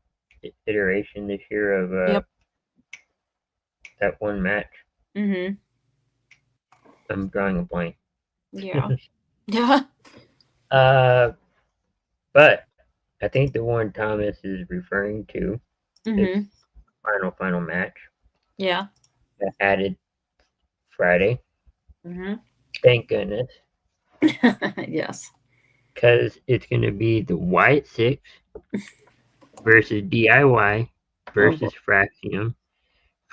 iteration this year of that one match. Mm-hmm. I'm drawing a blank. Yeah. Yeah. But I think the one Thomas is referring to is final match. Yeah. That added Friday. Mm-hmm. Thank goodness. Yes. Because it's going to be the Wyatt Six versus DIY versus Fraxium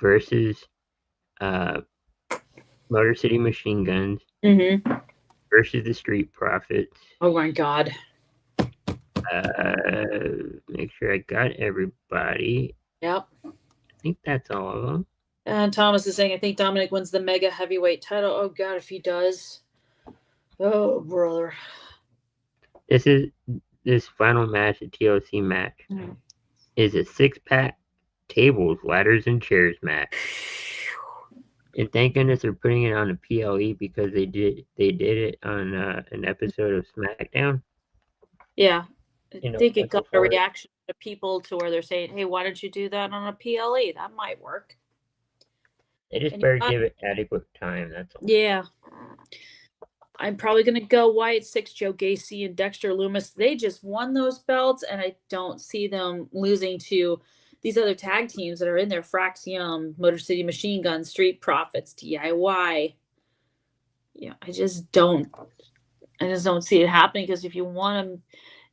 versus Motor City Machine Guns versus the Street Profits. Oh my God. Make sure I got everybody. Yep. I think that's all of them. And Thomas is saying, I think Dominic wins the Mega Heavyweight title. Oh God, if he does. Oh, brother. This final match, the TLC match, is a 6-pack tables, ladders, and chairs match. And thank goodness they're putting it on a PLE because they did it on an episode of SmackDown. Yeah. I think it got a reaction to people to where they're saying, hey, why don't you do that on a PLE? That might work. They just better give it adequate time, that's all. Yeah. I'm probably going to go Wyatt Six, Joe Gacy, and Dexter Lumis. They just won those belts, and I don't see them losing to these other tag teams that are in there. Fraxium, Motor City Machine Guns, Street Profits, DIY. Yeah, I just don't see it happening, because if you want to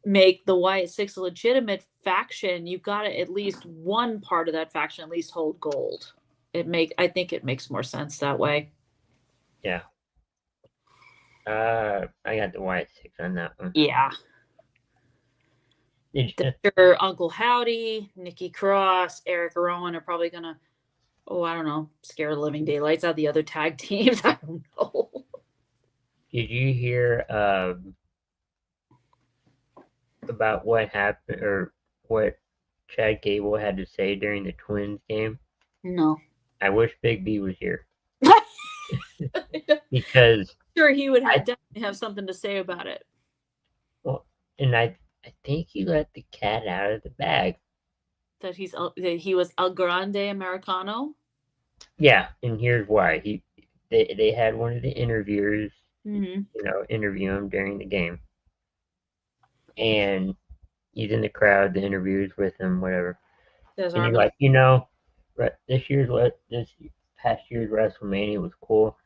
make the Wyatt Six a legitimate faction, you've got to at least one part of that faction at least hold gold. I think it makes more sense that way. Yeah. I got the Wyatt Six on that one. Yeah. Sure, Uncle Howdy, Nikki Cross, Eric Rowan are probably gonna, I don't know, scare the living daylights out of the other tag teams. I don't know. Did you hear about what happened or what Chad Gable had to say during the Twins game? No. I wish Big B was here. Because sure he would definitely have something to say about it. Well, and I think he let the cat out of the bag. That he was El Grande Americano? Yeah, and here's why. They had one of the interviewers interview him during the game. And he's in the crowd, the interviews with him, whatever. And he's like, this past year's WrestleMania was cool.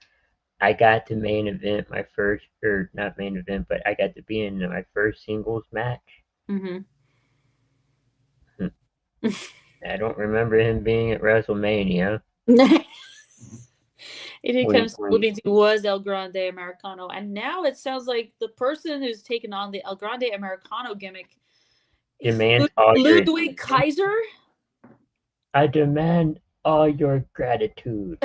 I got to main event my first, or not main event, but I got to be in my first singles match. I don't remember him being at WrestleMania. It kind of was El Grande Americano, and now it sounds like the person who's taken on the El Grande Americano gimmick is Ludwig Kaiser. I demand all your gratitude.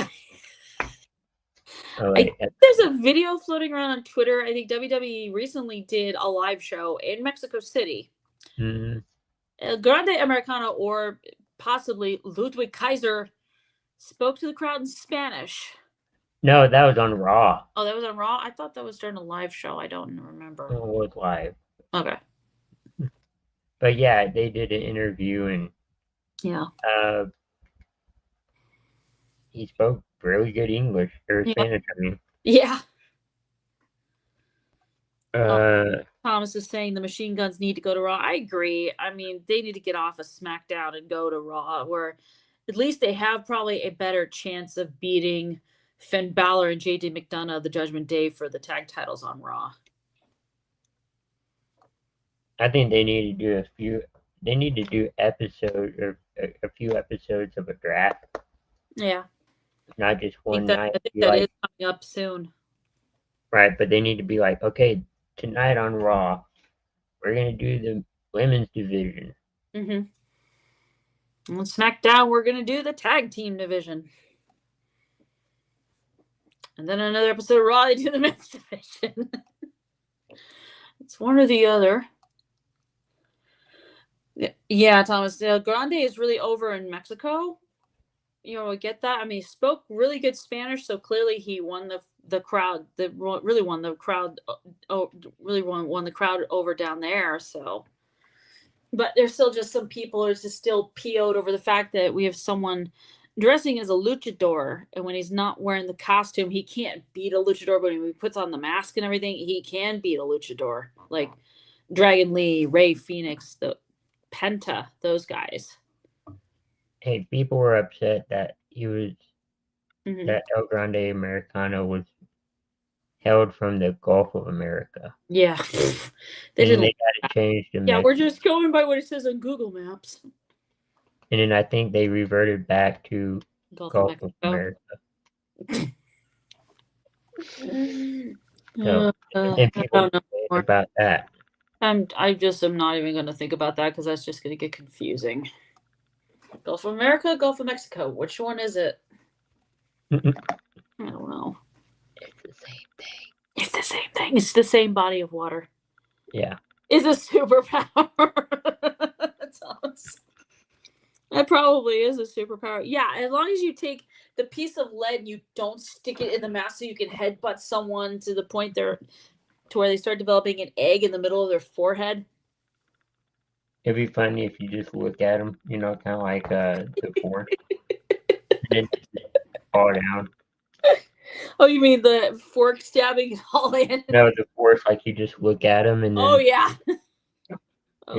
There's a video floating around on Twitter. I think WWE recently did a live show in Mexico City. El Grande Americano, or possibly Ludwig Kaiser, spoke to the crowd in Spanish. No, that was on Raw. Oh, that was on Raw? I thought that was during a live show. I don't remember. It was live. Okay. But yeah, they did an interview, and he spoke really good English, or Spanish, I mean. Yeah. Thomas is saying the Machine Guns need to go to Raw. I agree. I mean, they need to get off of SmackDown and go to Raw, where at least they have probably a better chance of beating Finn Balor and JD McDonough the Judgment Day for the tag titles on Raw. I think they need to do a few episodes of a draft. Yeah. Not just one night. I think that is coming up soon. Right, but they need to be like, okay, tonight on Raw, we're going to do the women's division. On SmackDown, we're going to do the tag team division. And then another episode of Raw, they do the men's division. It's one or the other. Yeah, Thomas. Grande is really over in Mexico. I get that. I mean, he spoke really good Spanish, so clearly he won the crowd. Really won the crowd. Really won the crowd over down there. So, but there's still just some people who are just still PO'd over the fact that we have someone dressing as a luchador, and when he's not wearing the costume, he can't beat a luchador. But when he puts on the mask and everything, he can beat a luchador, like Dragon Lee, Rey Fenix, the Penta, those guys. Hey, people were upset that he was that El Grande Americano was held from the Gulf of America. Yeah, they got to change the. Yeah, we're just going by what it says on Google Maps. And then I think they reverted back to Gulf of America. So, and people about that. I just am not even going to think about that because that's just going to get confusing. Gulf of America, Gulf of Mexico. Which one is it? I don't know. It's the same thing. It's the same thing. It's the same body of water. Yeah. It's a superpower. That probably is a superpower. Yeah, as long as you take the piece of lead and you don't stick it in the mask so you can headbutt someone to the point to where they start developing an egg in the middle of their forehead. It'd be funny if you just look at them, kind of like the fork, and then fall down. Oh, you mean the fork stabbing all in? No, the fork, like you just look at them and then. Oh yeah. They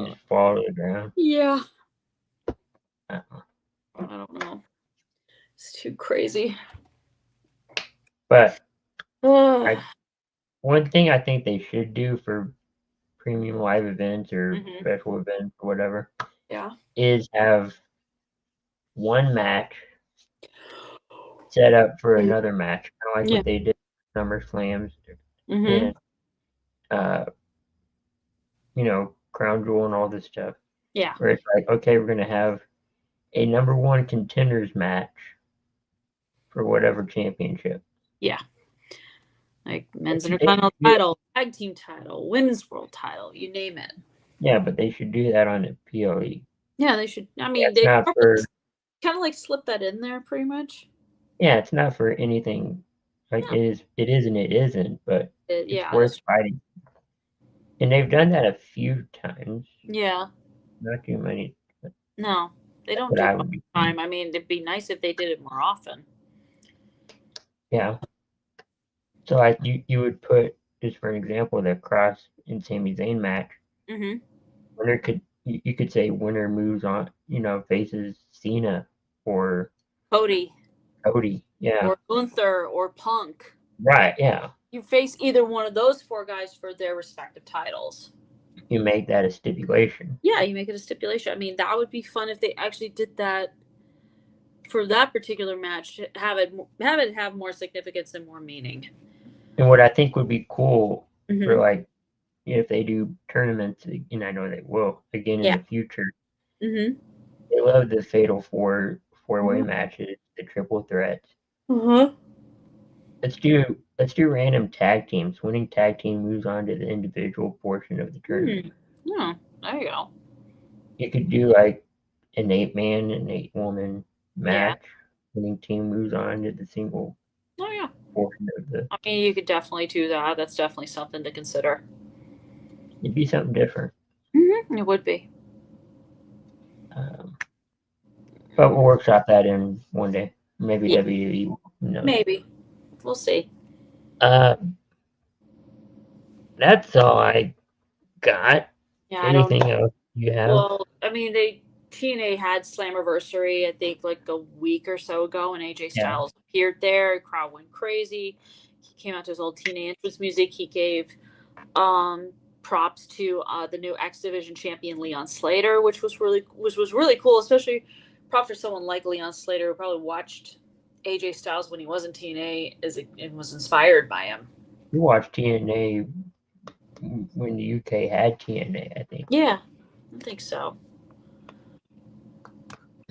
just fall to the ground. Yeah. I don't know. It's too crazy. But one thing I think they should do for premium live events or special events or whatever, is have one match set up for another match, kind of like what they did at SummerSlams, and Crown Jewel and all this stuff. Yeah. Where it's like, okay, we're gonna have a number one contenders match for whatever championship. Yeah. Like men's intercontinental title, tag team title, women's world title, you name it. Yeah, but they should do that on the PLE. Yeah, they should. I mean, they kind of like slip that in there pretty much. Yeah, it's not for anything. Like it is and it isn't, but it's worth fighting. And they've done that a few times. Yeah. Not too many. No, they don't do it all the time. I mean, it'd be nice if they did it more often. Yeah. So like you would put, just for an example, the Cross and Sami Zayn match. Mm-hmm. Winner could you could say winner moves on, faces Cena or Cody, yeah. or Gunther, or Punk. Right, yeah. You face either one of those 4 guys for their respective titles. You make that a stipulation. Yeah, you make it a stipulation. I mean, that would be fun if they actually did that for that particular match. Have it have more significance and more meaning. And what I think would be cool Mm-hmm. for like if they do tournaments, and I know they will again in the future. Mm-hmm. They love the fatal four-way Mm-hmm. matches, the triple threats. Uh-huh. Let's do random tag teams. Winning tag team moves on to the individual portion of the tournament. Yeah, there you go. You could do like an 8-man and 8-woman match. Yeah. Winning team moves on to the single portion of the. I mean, you could definitely do that. That's definitely something to consider. It'd be something different. Mm-hmm. It would be. But we'll workshop that in one day. Maybe WWE. No. Maybe. We'll see. That's all I got. Yeah, anything else you have? Well, I mean, TNA had Slammiversary, I think, like a week or so ago, and AJ Styles appeared there. The crowd went crazy. He came out to his old TNA entrance music. He gave props to the new X Division champion Leon Slater, which was really cool, especially props for someone like Leon Slater who probably watched AJ Styles when he was in TNA and was inspired by him. You watched TNA when the UK had TNA, I think. Yeah, I think so.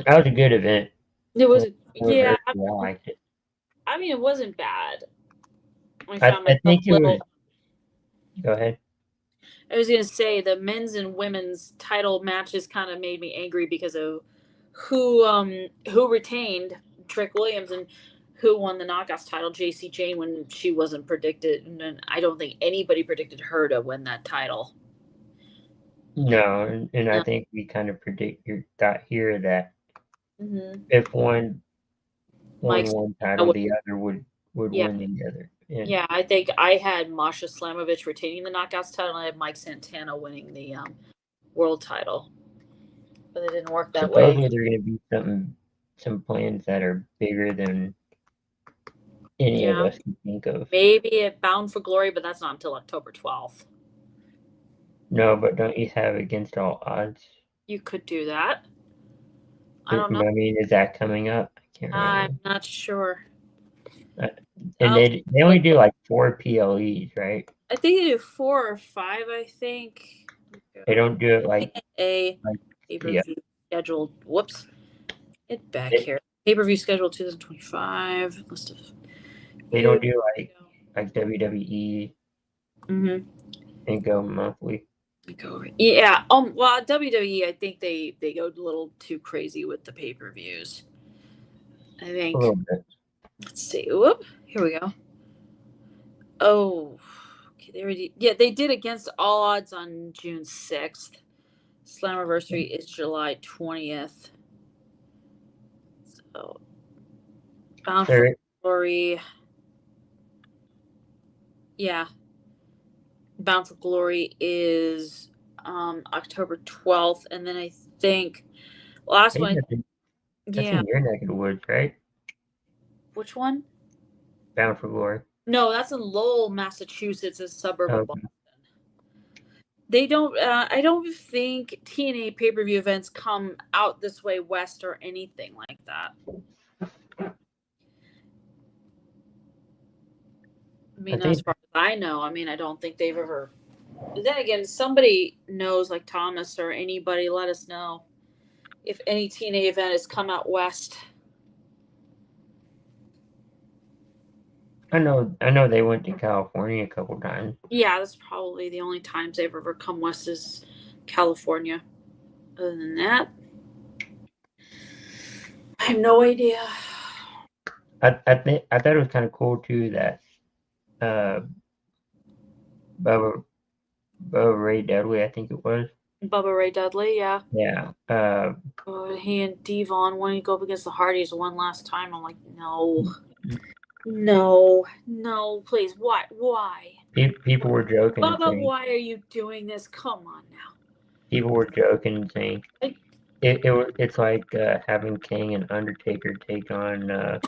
That was a good event. It was, I liked it. I mean, it wasn't bad. I think it was. Go ahead. I was going to say the men's and women's title matches kind of made me angry because of who retained Trick Williams and who won the Knockouts title, JC Jane, when she wasn't predicted, and I don't think anybody predicted her to win that title. No, and I think we kind of thought here that if one won title, the other would win the other. Yeah, I think I had Masha Slamovich retaining the Knockouts title, and I had Mike Santana winning the world title. But it didn't work that way. Supposedly there are going to be some plans that are bigger than any of us can think of. Maybe at Bound for Glory, but that's not until October 12th. No, but don't you have Against All Odds? You could do that. I don't know. I mean, is that coming up? I can't remember. I'm not sure. And they only do like 4 PLEs, right? I think they do 4 or 5, I think. They don't do it like a pay-per-view scheduled. Whoops. Get back here. Pay-per-view scheduled 2025. List of. They don't do like WWE. Mm-hmm. And go monthly. Yeah. Well, WWE, I think they go a little too crazy with the pay-per-views. I think. A little bit. Let's see. Whoop. Here we go. Oh. Okay, they did Against All Odds on June 6th. Slammiversary is July 20th. So, Bound for Glory. Yeah. Bound for Glory is October 12th. And then I think last one. That's in your neck of the woods, right? Which one? Bound for Glory. No, that's in Lowell, Massachusetts, a suburb of Boston. They don't. I don't think TNA pay-per-view events come out this way west or anything like that. I mean, as far as I know, I don't think they've ever. But then again, somebody knows, like Thomas or anybody, let us know if any TNA event has come out west. I know they went to California a couple times. Yeah, that's probably the only times they've ever come west is California. Other than that, I have no idea. I thought it was kind of cool too that Bubba Ray Dudley, I think it was. Bubba Ray Dudley, yeah. Yeah. He and Devon wanted to go up against the Hardys one last time. I'm like, no. No, please. Why? People were joking and Bubba, saying, why are you doing this? Come on now. people were joking and saying it's like having King and Undertaker take on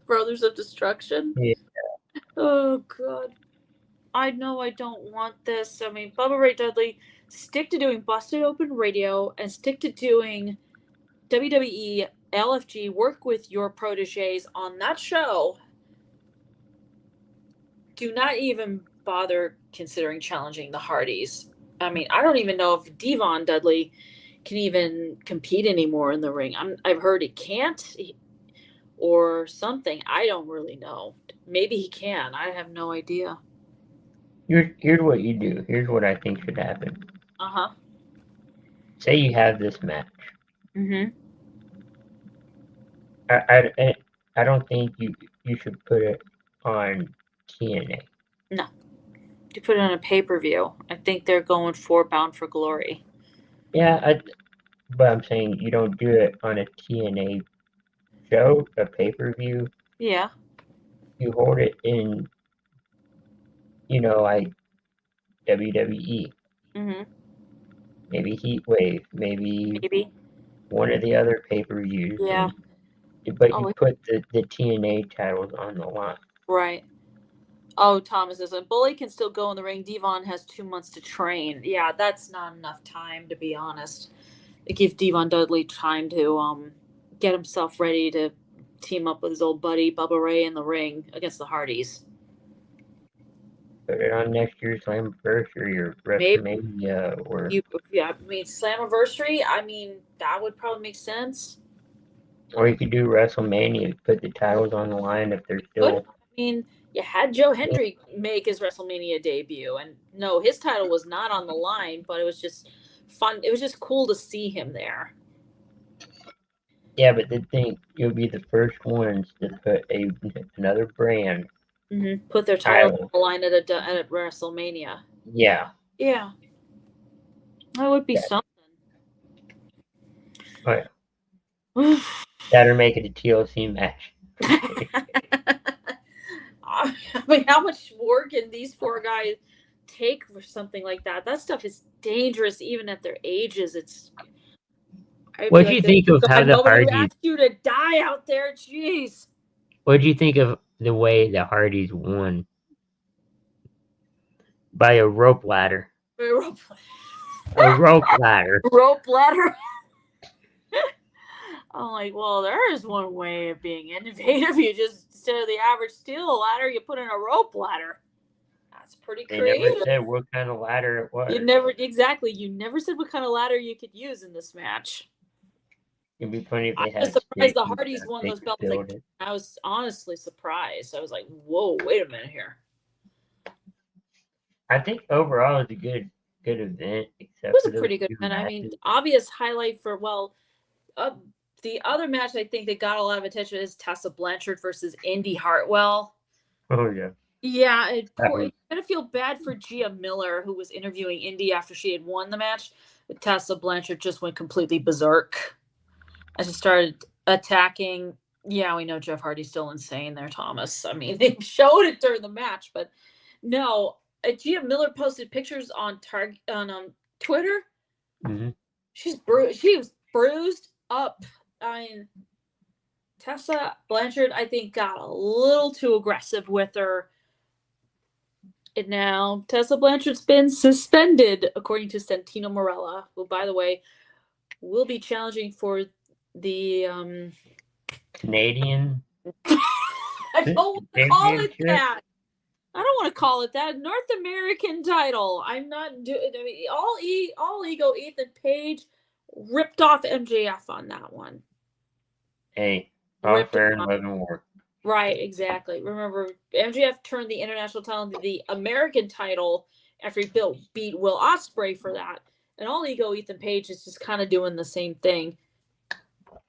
Brothers of Destruction. Yeah. Oh God. I know I don't want this. I mean, Bubba Ray Dudley, stick to doing Busted Open Radio and stick to doing WWE LFG. Work with your proteges on that show. Do not even bother considering challenging the Hardys. I mean, I don't even know if Devon Dudley can even compete anymore in the ring. I've heard he can't or something. I don't really know. Maybe he can. I have no idea. Here's what you do. Here's what I think should happen. Uh-huh. Say you have this match. Mm-hmm. I don't think you should put it on TNA. No. You put it on a pay-per-view. I think they're going for Bound for Glory. Yeah, but I'm saying you don't do it on a TNA show, a pay-per-view. Yeah. You hold it in, like WWE. Mm-hmm. Maybe Heatwave. Maybe one of the other pay-per-views. Yeah. But you put the TNA titles on the line. Right. Oh, Thomas says, a bully can still go in the ring. Devon has 2 months to train. Yeah, that's not enough time, to be honest. It gives Devon Dudley time to get himself ready to team up with his old buddy Bubba Ray in the ring against the Hardys. Put it on next year's Slammiversary or WrestleMania or... Slammiversary, that would probably make sense. Or you could do WrestleMania, put the titles on the line if they're still... You had Joe Hendry make his WrestleMania debut, and no, his title was not on the line, but it was just fun. It was just cool to see him there. Yeah, but the thing, you'll be the first ones to put another brand. Mm-hmm. Put their title on the line at WrestleMania. Yeah. Yeah. That would be something. Oh, yeah. That'll make it a TLC match. How much work can these 4 guys take for something like that? That stuff is dangerous, even at their ages. What do you think of how the Hardys asked you to die out there? Jeez. What do you think of the way the Hardys won? By a rope ladder. A rope ladder. Rope ladder. I'm like, well, there is one way of being innovative. You just, instead of the average steel ladder, you put in a rope ladder. That's pretty creative. They never said what kind of ladder it was. You never said what kind of ladder you could use in this match. It'd be funny if they had. I was surprised the Hardys won those belts. I was honestly surprised. I was like, whoa, wait a minute here. I think overall it's a good event. Except it was a pretty good event. Obvious highlight for, the other match I think that got a lot of attention is Tessa Blanchard versus Indy Hartwell. Oh, yeah. Yeah, I kind of feel bad for Gia Miller, who was interviewing Indy after she had won the match. But Tessa Blanchard just went completely berserk. As she started attacking. Yeah, we know Jeff Hardy's still insane there, Thomas. They showed it during the match, but no. Gia Miller posted pictures on Twitter. Mm-hmm. She was bruised up. Tessa Blanchard, I think, got a little too aggressive with her. And now Tessa Blanchard's been suspended, according to Santino Marella, who, by the way, will be challenging for the Canadian. I don't want to call it that. I don't want to call it that. North American title. I'm not doing. All Ego Ethan Page ripped off MJF on that one. Hey, all fair and love and war. Right, exactly. Remember, MJF turned the international title into the American title after he beat Will Ospreay for that. And All Ego Ethan Page is just kind of doing the same thing.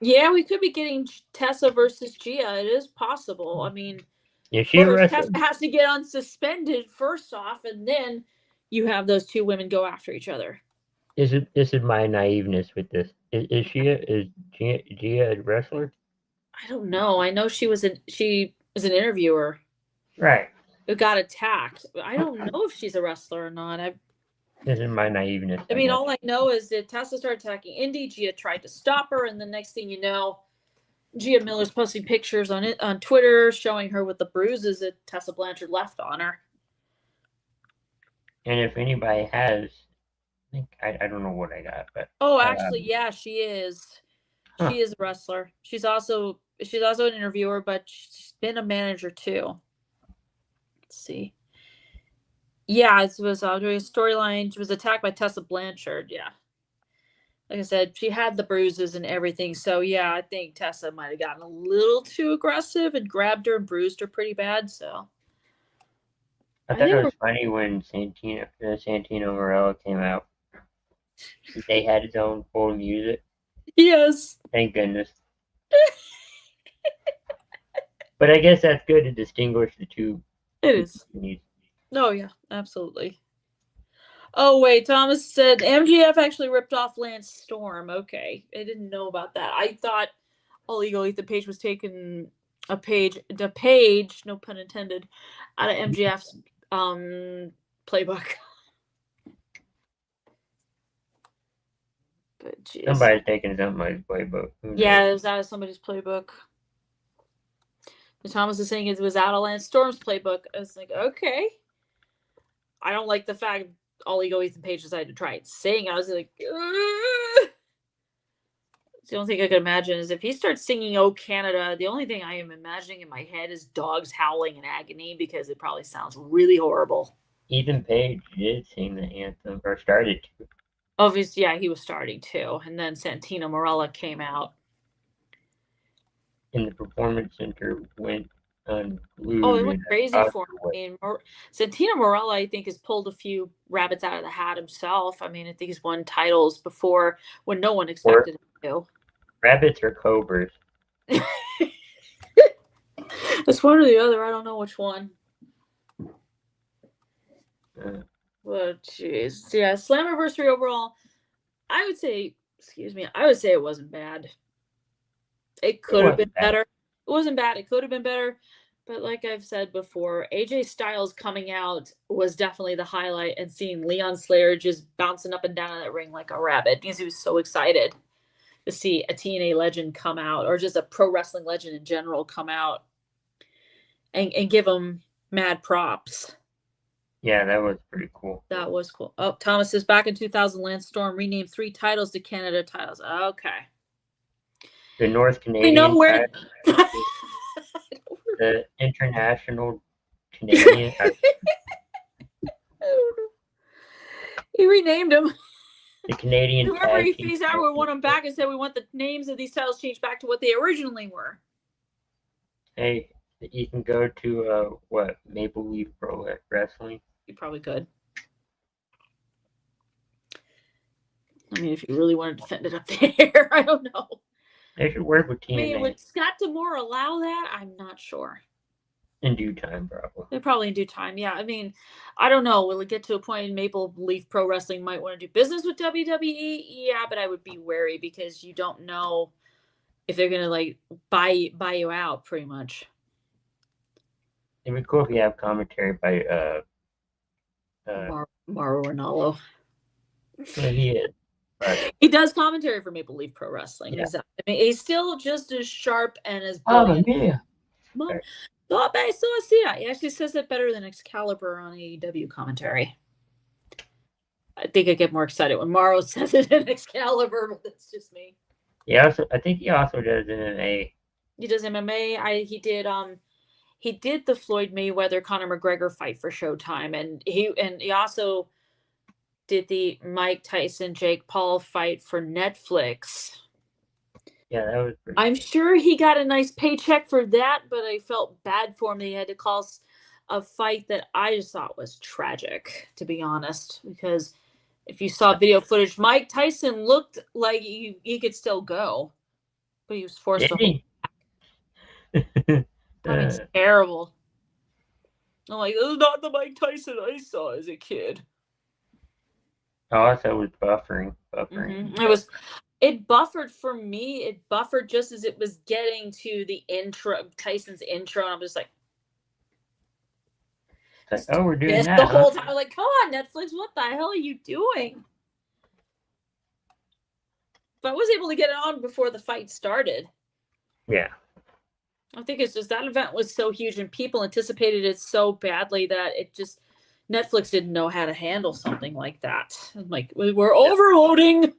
Yeah, we could be getting Tessa versus Gia. It is possible. Tessa has to get unsuspended first off, and then you have those 2 women go after each other. This is my naiveness with this. Is Gia a wrestler? I don't know. I know she as an interviewer. Right. Who got attacked. I don't know if she's a wrestler or not. This is my naiveness. I mean, all I know is that Tessa started attacking Indy. Gia tried to stop her, and the next thing you know, Gia Miller's posting pictures on Twitter showing her with the bruises that Tessa Blanchard left on her. And if anybody has, I don't know what I got, but actually, yeah, she is. Huh. She is a wrestler. She's also an interviewer, but she's been a manager too. Let's see. Yeah, it was doing a storyline. She was attacked by Tessa Blanchard. Yeah. Like I said, she had the bruises and everything. So, yeah, I think Tessa might have gotten a little too aggressive and grabbed her and bruised her pretty bad. So, I thought it was funny when Santino Marella came out. They had his own full music. Yes. Thank goodness. But I guess that's good to distinguish the two. It is. Oh, yeah, absolutely. Oh, wait, Thomas said MJF actually ripped off Lance Storm. Okay, I didn't know about that. I thought All Ego Ethan Page was taking the page, no pun intended, out of MJF's playbook. But geez. Somebody's taking somebody's playbook. Yeah, it was out of somebody's playbook. Thomas is saying it was out of Lance Storm's playbook. I was like, okay. I don't like the fact All Ego Ethan Page decided to try and sing. I was like, ugh. The only thing I could imagine is if he starts singing "Oh Canada," the only thing I am imagining in my head is dogs howling in agony because it probably sounds really horrible. Ethan Page did sing the anthem, or started to. Obviously, yeah, he was starting to. And then Santino Marella came out. And the Performance Center went unglued. Oh, it went crazy for him. I mean, Santino Marella, I think, has pulled a few rabbits out of the hat himself. I mean, I think he's won titles before when no one expected him to. Rabbits or cobras? It's one or the other. I don't know which one. But jeez, yeah, Slammiversary overall, I would say it wasn't bad. It could have been better. It wasn't bad. It could have been better. But like I've said before, AJ Styles coming out was definitely the highlight, and seeing Leon Slayer just bouncing up and down in that ring like a rabbit because he was so excited to see a TNA legend come out, or just a pro wrestling legend in general come out and give him mad props. Yeah, that was pretty cool. That was cool. Oh, Thomas says back in 2000, Lance Storm renamed 3 titles to Canada titles. Okay. The North Canadian. We know where. The International Canadian. He renamed them. The Canadian. Whoever he fees out, we want them back and said we want the names of these titles changed back to what they originally were. Hey, you can go to Maple Leaf Pro Wrestling. You probably could. I mean, if you really want to defend it up there, I don't know. They should work with TNA. I mean, would Scott D'Amore allow that? I'm not sure. In due time, probably. They probably in due time, yeah. I mean, I don't know. Will it get to a point in Maple Leaf Pro Wrestling might want to do business with WWE? Yeah, but I would be wary because you don't know if they're gonna like buy you out, pretty much. It'd be cool if you have commentary by Mauro Ranallo. Well, he is. But he does commentary for Maple Leaf Pro Wrestling. Yeah. Exactly. I mean, he's still just as sharp and as brilliant. He actually says it better than Excalibur on AEW commentary. I think I get more excited when Mauro says it in Excalibur, but that's just me. Yeah, I think he also does MMA. He does MMA. He did the Floyd Mayweather Conor McGregor fight for Showtime, and he also did the Mike Tyson Jake Paul fight for Netflix. Yeah, that was pretty I'm sure he got a nice paycheck for that, but I felt bad for him that he had to call a fight that I just thought was tragic, to be honest, because if you saw video footage, Mike Tyson looked like he could still go, but he was forced to hold back. I mean, it's terrible. I'm like, this is not the Mike Tyson I saw as a kid. Also, it was buffering. Mm-hmm. It buffered for me. It buffered just as it was getting to the intro, Tyson's intro, and I'm just like, oh, we're doing that the whole time. I'm like, come on, Netflix, what the hell are you doing? But I was able to get it on before the fight started. Yeah. I think it's just that event was so huge and people anticipated it so badly that it just Netflix didn't know how to handle something like that. I'm like, we're overloading.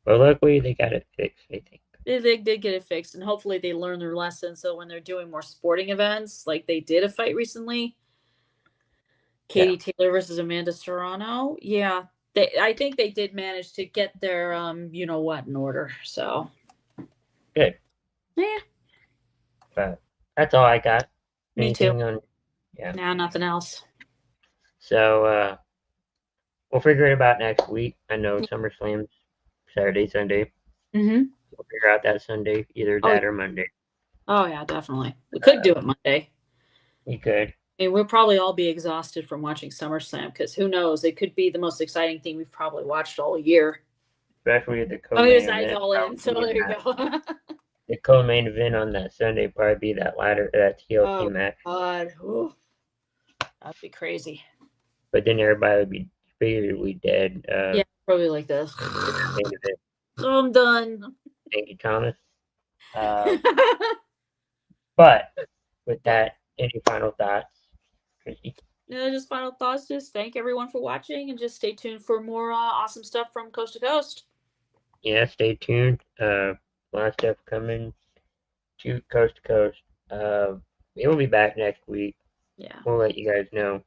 Well, luckily they got it fixed, I think. They did get it fixed, and hopefully they learn their lesson. So when they're doing more sporting events, like they did a fight recently, Katie Taylor versus Amanda Serrano. Yeah, I think they did manage to get their you know what in order. So good. Yeah. But that's all I got. Me too. Nah, nothing else. So we'll figure it out next week. I know SummerSlam's Saturday, Sunday. Mm-hmm. We'll figure out that Sunday, either that or Monday. Oh yeah, definitely. We could do it Monday. We could. I mean, we'll probably all be exhausted from watching SummerSlam because who knows? It could be the most exciting thing we've probably watched all year. Especially the co-main event. All in, so there you go. The co-main event on that Sunday probably be that TLC match. God, ooh. That'd be crazy. But then everybody would be figuratively dead. Yeah, probably like this. So I'm done. Thank you, Thomas. But with that, any final thoughts, Christy? No, just final thoughts. Just thank everyone for watching, and just stay tuned for more awesome stuff from coast to coast. Yeah, stay tuned. A lot of stuff coming to coast. We'll be back next week. Yeah, we'll let you guys know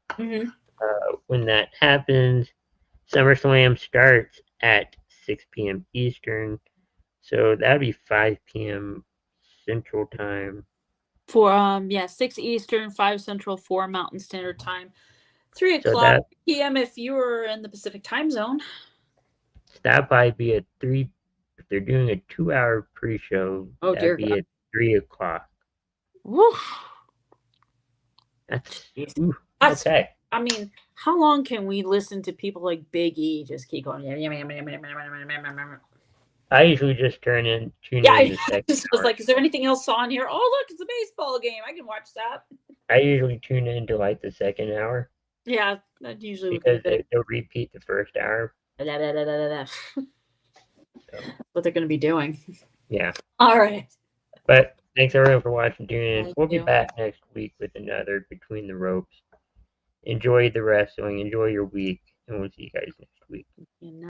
when that happens. SummerSlam starts at 6 p.m. Eastern, so that'd be 5 p.m. Central Time. For 6 Eastern, 5 Central, 4 Mountain Standard Time, 3 o'clock p.m. if you were in the Pacific Time Zone. That'd probably be at 3. If they're doing a 2-hour pre-show, that'd be at 3 o'clock. Woof. That's okay. I mean, how long can we listen to people like Big E just keep going? I usually just tune in the second just was like, is there anything else on here? Oh, look, it's a baseball game. I can watch that. I usually tune in to like the second hour. Yeah, that usually because they'll repeat the first hour. That's what they're going to be doing. Yeah. All right. But thanks everyone for watching. Tuning in. We'll be back next week with another Between the Ropes. Enjoy the wrestling. Enjoy your week, and we'll see you guys next week.